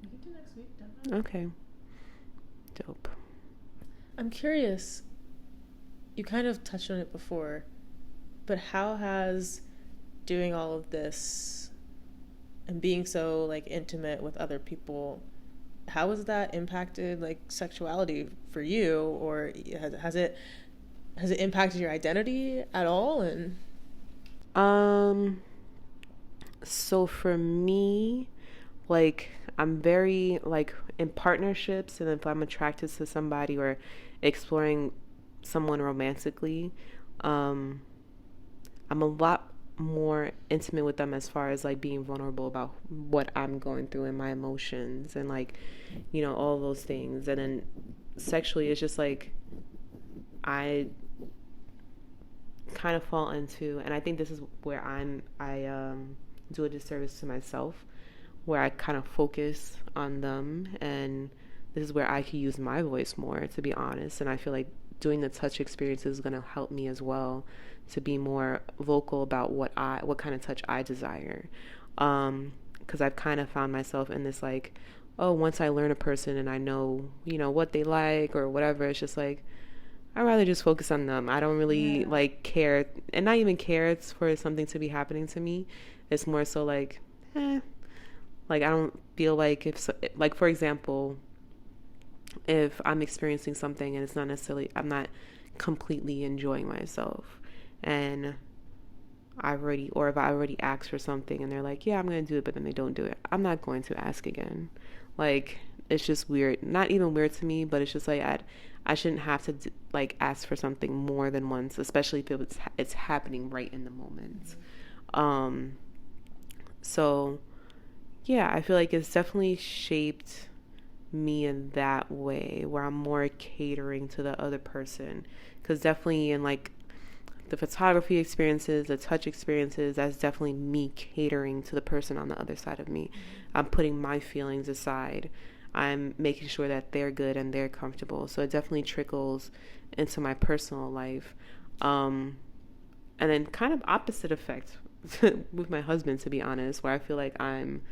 We can do next week, definitely. Okay. Dope. I'm curious, you kind of touched on it before, but how has doing all of this and being so, like, intimate with other people, how has that impacted, like, sexuality for you? Or has it impacted your identity at all? And so for me, like, I'm very, like, in partnerships, and if I'm attracted to somebody or exploring someone romantically, I'm a lot more intimate with them as far as, like, being vulnerable about what I'm going through and my emotions and, like, you know, all those things. And then sexually, it's just like I kind of fall into, and I think this is where I do a disservice to myself, where I kind of focus on them, and this is where I could use my voice more, to be honest. And I feel like doing the touch experience is going to help me as well to be more vocal about what kind of touch I desire. Because I've kind of found myself in this, like, oh, once I learn a person and I know, you know, what they like or whatever, it's just like, I'd rather just focus on them. I don't really like care, and not even care it's for something to be happening to me. It's more so like, like, I don't feel like like, for example, if I'm experiencing something and it's not necessarily, I'm not completely enjoying myself, and if I already asked for something and they're like, yeah, I'm going to do it, but then they don't do it, I'm not going to ask again. Like, it's just weird. Not even weird to me, but it's just like, I shouldn't have to like ask for something more than once, especially if it's happening right in the moment. So yeah, I feel like it's definitely shaped me in that way, where I'm more catering to the other person. Because definitely in, like, the photography experiences, the touch experiences, that's definitely me catering to the person on the other side of me. I'm putting my feelings aside. I'm making sure that they're good and they're comfortable. So it definitely trickles into my personal life. And then kind of opposite effect with my husband, to be honest, where I feel like I'm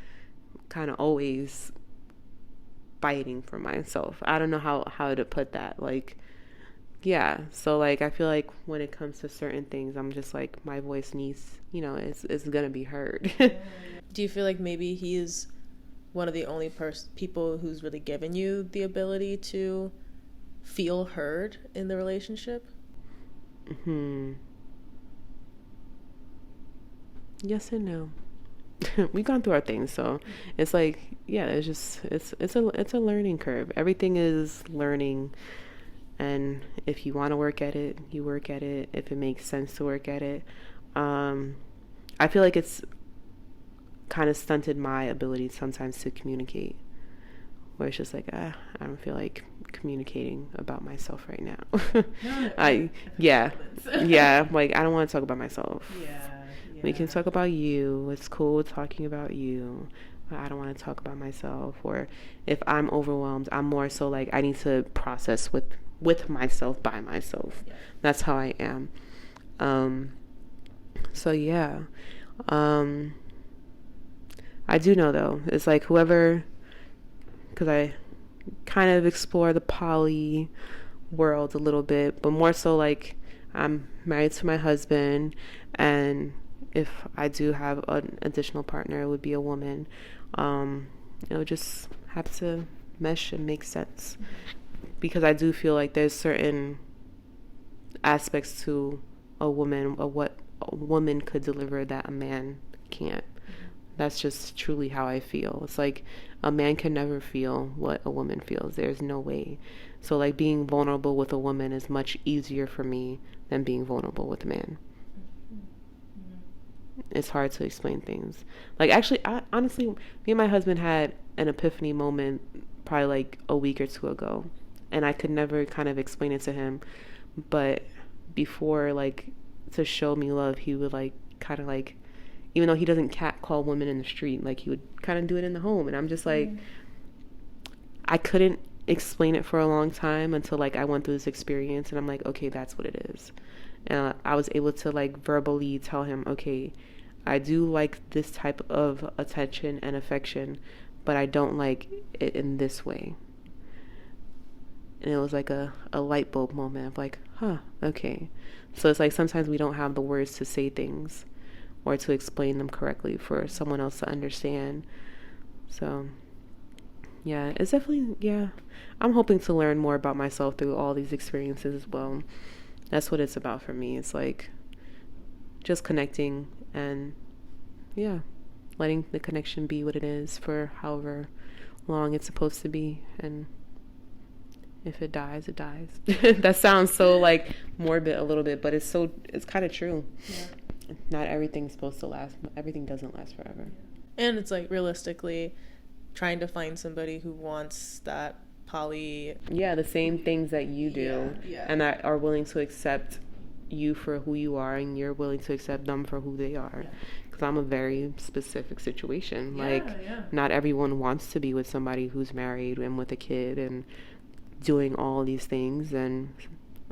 kind of always fighting for myself. I don't know how to put that. Like, yeah. So like, I feel like when it comes to certain things, I'm just like, my voice needs, is going to be heard. Do you feel like maybe he's one of the only people who's really given you the ability to feel heard in the relationship? Yes and no. We've gone through our things, so it's like, yeah, it's a learning curve. Everything is learning, and if you want to work at it, you work at it. If it makes sense to work at it, I feel like it's kind of stunted my ability sometimes to communicate, where it's just like, I don't feel like communicating about myself right now. Yeah, like, I don't want to talk about myself. We can talk about you. It's cool talking about you, but I don't want to talk about myself. Or if I'm overwhelmed, I'm more so like, I need to process with myself, by myself. That's how I am. So yeah. I do know though, it's like whoever, because I kind of explore the poly world a little bit, but more so like, I'm married to my husband, and if I do have an additional partner, it would be a woman. It would just have to mesh and make sense, because I do feel like there's certain aspects to a woman, of what a woman could deliver that a man can't. That's just truly how I feel. It's like, a man can never feel what a woman feels. There's no way. So like, being vulnerable with a woman is much easier for me than being vulnerable with a man. It's hard to explain things. Like, actually, honestly, me and my husband had an epiphany moment probably like a week or two ago, and I could never kind of explain it to him. But before, like, to show me love, he would like kind of like, even though he doesn't catcall women in the street, like, he would kind of do it in the home. And I'm just like, I couldn't explain it for a long time until like I went through this experience, and I'm like, okay, that's what it is. And I was able to like verbally tell him, okay, I do like this type of attention and affection, but I don't like it in this way. And it was like a light bulb moment of like, okay. So it's like, sometimes we don't have the words to say things or to explain them correctly for someone else to understand. So yeah, it's definitely, yeah, I'm hoping to learn more about myself through all these experiences as well. That's what it's about for me. It's like just connecting, and yeah, letting the connection be what it is for however long it's supposed to be. And if it dies, it dies. That sounds so like morbid a little bit, but it's kind of true. Yeah. Not everything's supposed to last. Everything doesn't last forever. And it's like, realistically, trying to find somebody who wants that poly, the same things that you do, and that are willing to accept you for who you are, and you're willing to accept them for who they are. Because I'm a very specific situation. Not everyone wants to be with somebody who's married and with a kid and doing all these things, and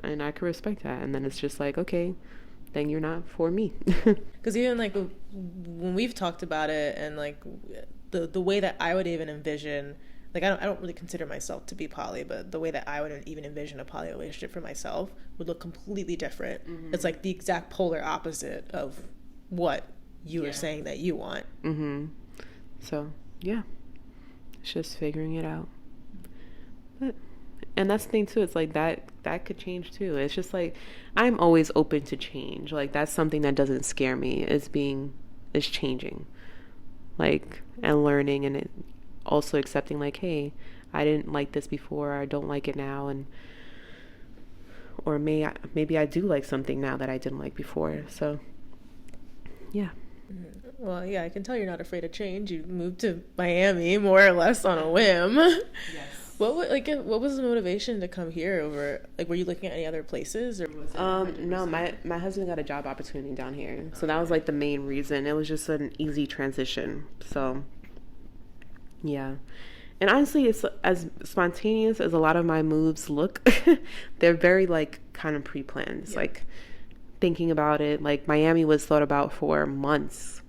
I can respect that. And then it's just like, okay, then you're not for me. Because even like when we've talked about it, and like the way that I would even envision, like, I don't really consider myself to be poly, but the way that I would even envision a poly relationship for myself would look completely different. It's like the exact polar opposite of what you were saying that you want. So yeah, it's just figuring it out. And that's the thing too, it's like that could change too. It's just like, I'm always open to change. Like, that's something that doesn't scare me, is changing, like, and learning, and it also accepting like, hey, I didn't like this before, I don't like it now, and or maybe I do like something now that I didn't like before. So yeah. Well, yeah, I can tell you're not afraid of change. You moved to Miami more or less on a whim. Yes. What was the motivation to come here over? Like, were you looking at any other places, or was it? No, my husband got a job opportunity down here, so that was like the main reason. It was just an easy transition. So yeah, And honestly, it's as spontaneous as a lot of my moves look. They're very like kind of pre-planned. Yeah. Like thinking about it, like Miami was thought about for months,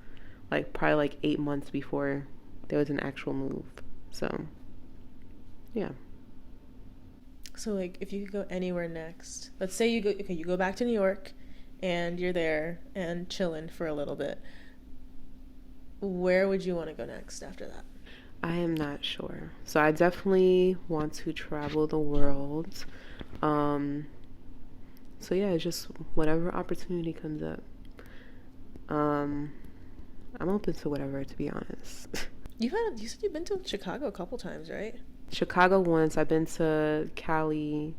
like probably like 8 months before there was an actual move. So yeah. So like if you could go anywhere next, let's say you go back to New York and you're there and chilling for a little bit, where would you want to go next after that? I am not sure. So I definitely want to travel the world. So yeah, just whatever opportunity comes up. I'm open to whatever, to be honest. You said you've been to Chicago a couple times, right? Chicago once. I've been to Cali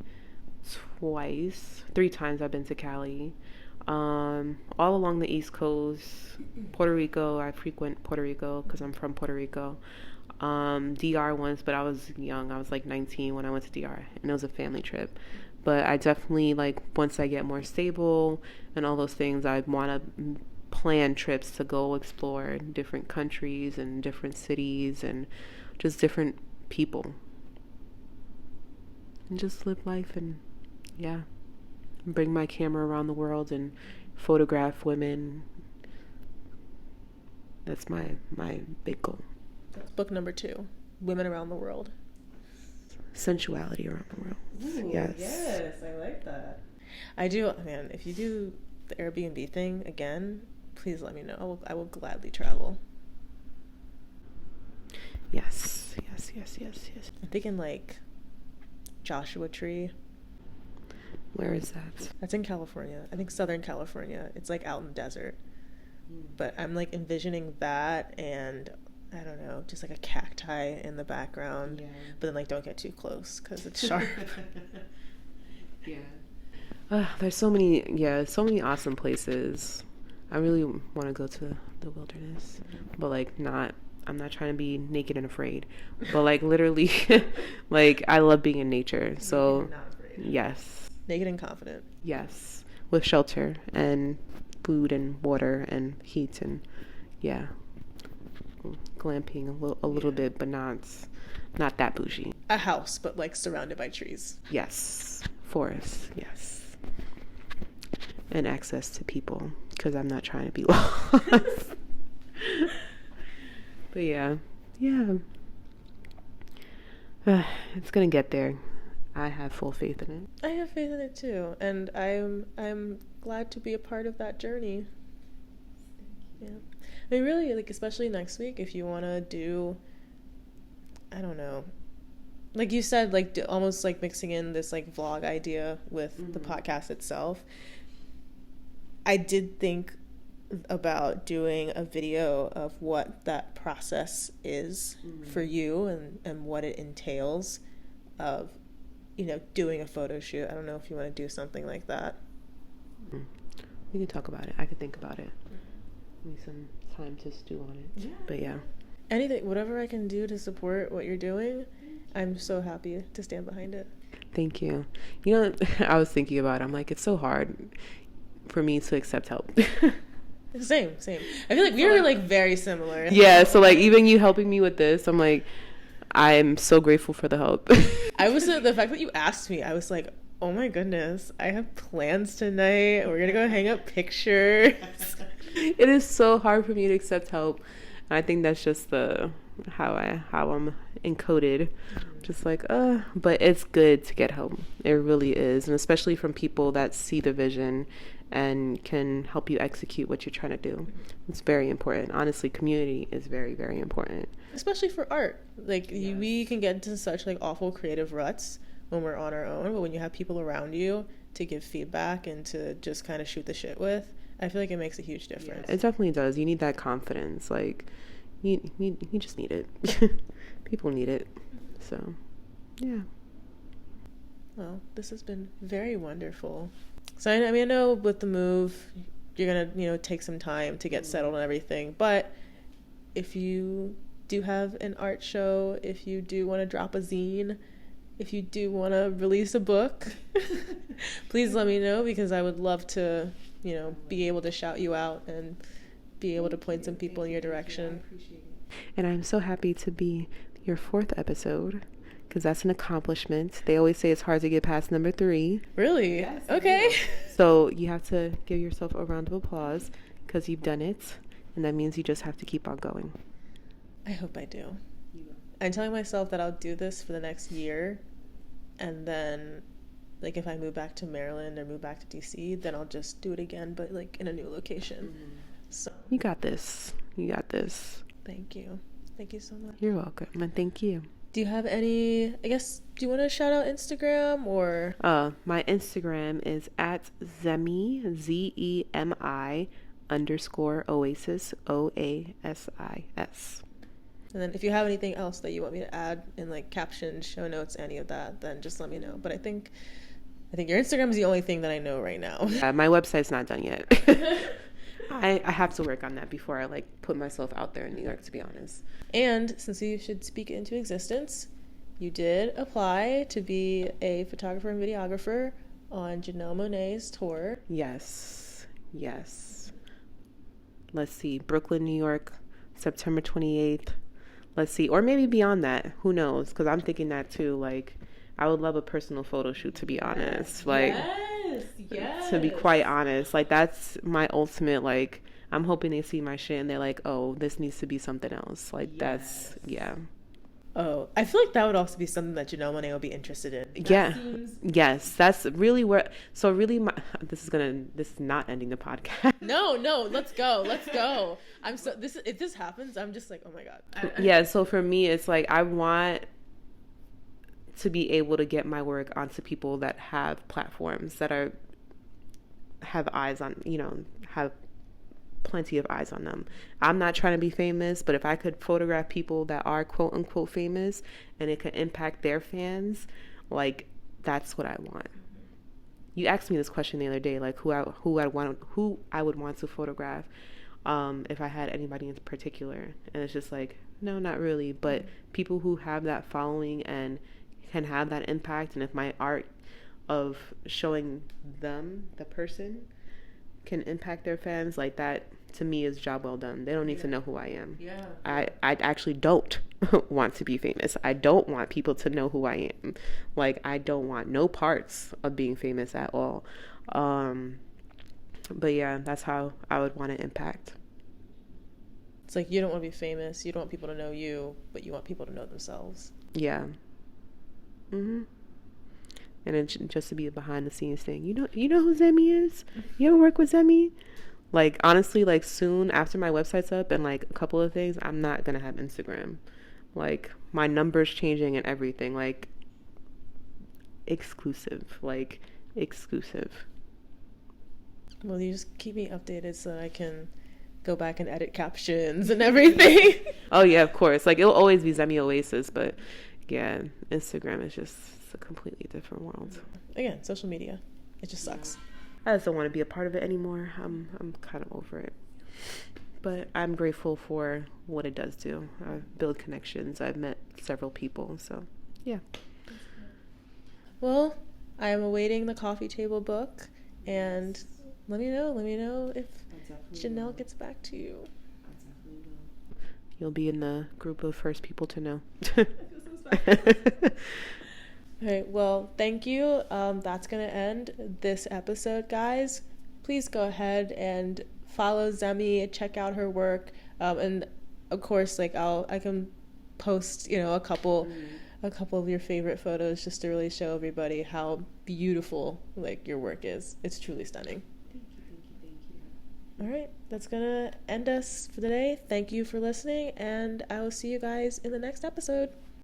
twice. 3 times I've been to Cali. All along the East Coast. Puerto Rico. I frequent Puerto Rico because I'm from Puerto Rico. DR once, but I was young. I was like 19 when I went to DR, and it was a family trip. But I definitely, like, once I get more stable and all those things, I want to plan trips to go explore different countries and different cities and just different people. And just live life and, yeah, bring my camera around the world and photograph women. That's my big goal. That's book number 2, Women Around the World. Sensuality around the world. Ooh, yes, I like that. I do, man, if you do the Airbnb thing again, please let me know. I will gladly travel. Yes. I'm thinking like Joshua Tree. Where is that? That's in California. I think Southern California. It's like out in the desert. But I'm like envisioning that, and I don't know, just like a cacti in the background. Yeah. But then like don't get too close because it's sharp. Yeah. There's so many awesome places. I really want to go to the wilderness, but like I'm not trying to be naked and afraid, but like literally, like I love being in nature. So not afraid. Yes. Naked and confident. Yes. With shelter and food and water and heat and yeah. Glamping a little bit, but not that bougie. A house, but like surrounded by trees. Yes. Forest. Yes. And access to people, because I'm not trying to be lost. But yeah. It's gonna get there. I have full faith in it. I have faith in it too, and I'm glad to be a part of that journey. Yeah. I mean, really, like, especially next week, if you want to do, I don't know, like you said, like, almost, like, mixing in this, like, vlog idea with the podcast itself. I did think about doing a video of what that process is for you and what it entails of, you know, doing a photo shoot. I don't know if you want to do something like that. We can talk about it. I could think about it. Need some time to stew on it. Yeah. But yeah. Anything, whatever I can do to support what you're doing, I'm so happy to stand behind it. Thank you. You know, I was thinking about it. I'm like, it's so hard for me to accept help. Same. I feel like we were like very similar. Yeah, so like even you helping me with this, I'm like, I'm so grateful for the help. I was, the fact that you asked me, I was like, oh my goodness, I have plans tonight. We're gonna go hang up pictures. It is so hard for me to accept help. And I think that's just how I'm encoded. Just like, but it's good to get help. It really is. And especially from people that see the vision and can help you execute what you're trying to do. It's very important. Honestly, community is very, very important. Especially for art. Like, yes. We can get into such like awful creative ruts when we're on our own, but when you have people around you to give feedback and to just kind of shoot the shit with, I feel like it makes a huge difference. Yeah, it definitely does. You need that confidence. Like, you just need it. People need it. So, yeah. Well, this has been very wonderful. So, I mean, I know with the move, you're going to, take some time to get settled and everything. But if you do have an art show, if you do want to drop a zine, if you do want to release a book, please let me know, because I would love to, be able to shout you out and be able to point some people in your direction. And I'm so happy to be your 4th episode, because that's an accomplishment. They always say it's hard to get past number 3. Really? Yes, okay. So you have to give yourself a round of applause because you've done it, and that means you just have to keep on going. I hope I do. I'm telling myself that I'll do this for the next year, and then, like, if I move back to Maryland or move back to DC, then I'll just do it again, but, like, in a new location. So you got this. You got this. Thank you. Thank you so much. You're welcome, and thank you. Do you have any, I guess, do you want to shout out Instagram or? My Instagram is at Zemi, Zemi _ Oasis, OASIS. And then if you have anything else that you want me to add in, like, captions, show notes, any of that, then just let me know. But I think your Instagram is the only thing that I know right now. My website's not done yet. I have to work on that before I, like, put myself out there in New York, to be honest. And since you should speak it into existence, you did apply to be a photographer and videographer on Janelle Monáe's tour. Yes. Let's see, Brooklyn, New York, September 28th. Let's see, or maybe beyond that. Who knows? Because I'm thinking that too. Like, I would love a personal photo shoot, to be honest. Like, yes. To be quite honest, like, that's my ultimate. Like, I'm hoping they see my shit and they're like, oh, this needs to be something else. Like, yes. That's, yeah. Oh, I feel like that would also be something that Janelle Monáe would be interested in. Yes, that's really where. So really, this is not ending the podcast. No, let's go. If this happens, I'm just like, oh my God. Yeah. So for me, it's like I want to be able to get my work onto people that have platforms that have eyes on, have plenty of eyes on them. I'm not trying to be famous, but if I could photograph people that are quote unquote famous and it could impact their fans, like, that's what I want. You asked me this question the other day, like who I would want to photograph if I had anybody in particular, and it's just like, no, not really, but people who have that following and can have that impact, and if my art of showing them, the person, can impact their fans, like, that to me is job well done. They don't need to know who I am. I actually don't want to be famous. I don't want people to know who I am. Like, I don't want no parts of being famous at all. But yeah, that's how I would want to impact. It's like, you don't want to be famous, you don't want people to know you, but you want people to know themselves. Yeah. And it's just to be a behind the scenes thing. You know who Zemi is? You ever work with Zemi? Like, honestly, like, soon after my website's up and, like, a couple of things, I'm not gonna have Instagram. Like, my number's changing and everything. Like, exclusive. Well, you just keep me updated so that I can go back and edit captions and everything. Oh yeah, of course. Like, it'll always be Zemi Oasis, but yeah, Instagram is just a completely different world. Again, social media, it just sucks. I just don't want to be a part of it anymore. I'm kind of over it, but I'm grateful for what it does do. I've built connections. I've met several people, so yeah. Well, I am awaiting the coffee table book, and let me know if Janelle gets back to you. You'll be in the group of first people to know. All right, well, thank you. That's going to end this episode, guys. Please go ahead and follow Zemi, check out her work. And of course, like, I can post, a couple of your favorite photos just to really show everybody how beautiful, like, your work is. It's truly stunning. Thank you. All right, that's going to end us for today. Thank you for listening, and I will see you guys in the next episode.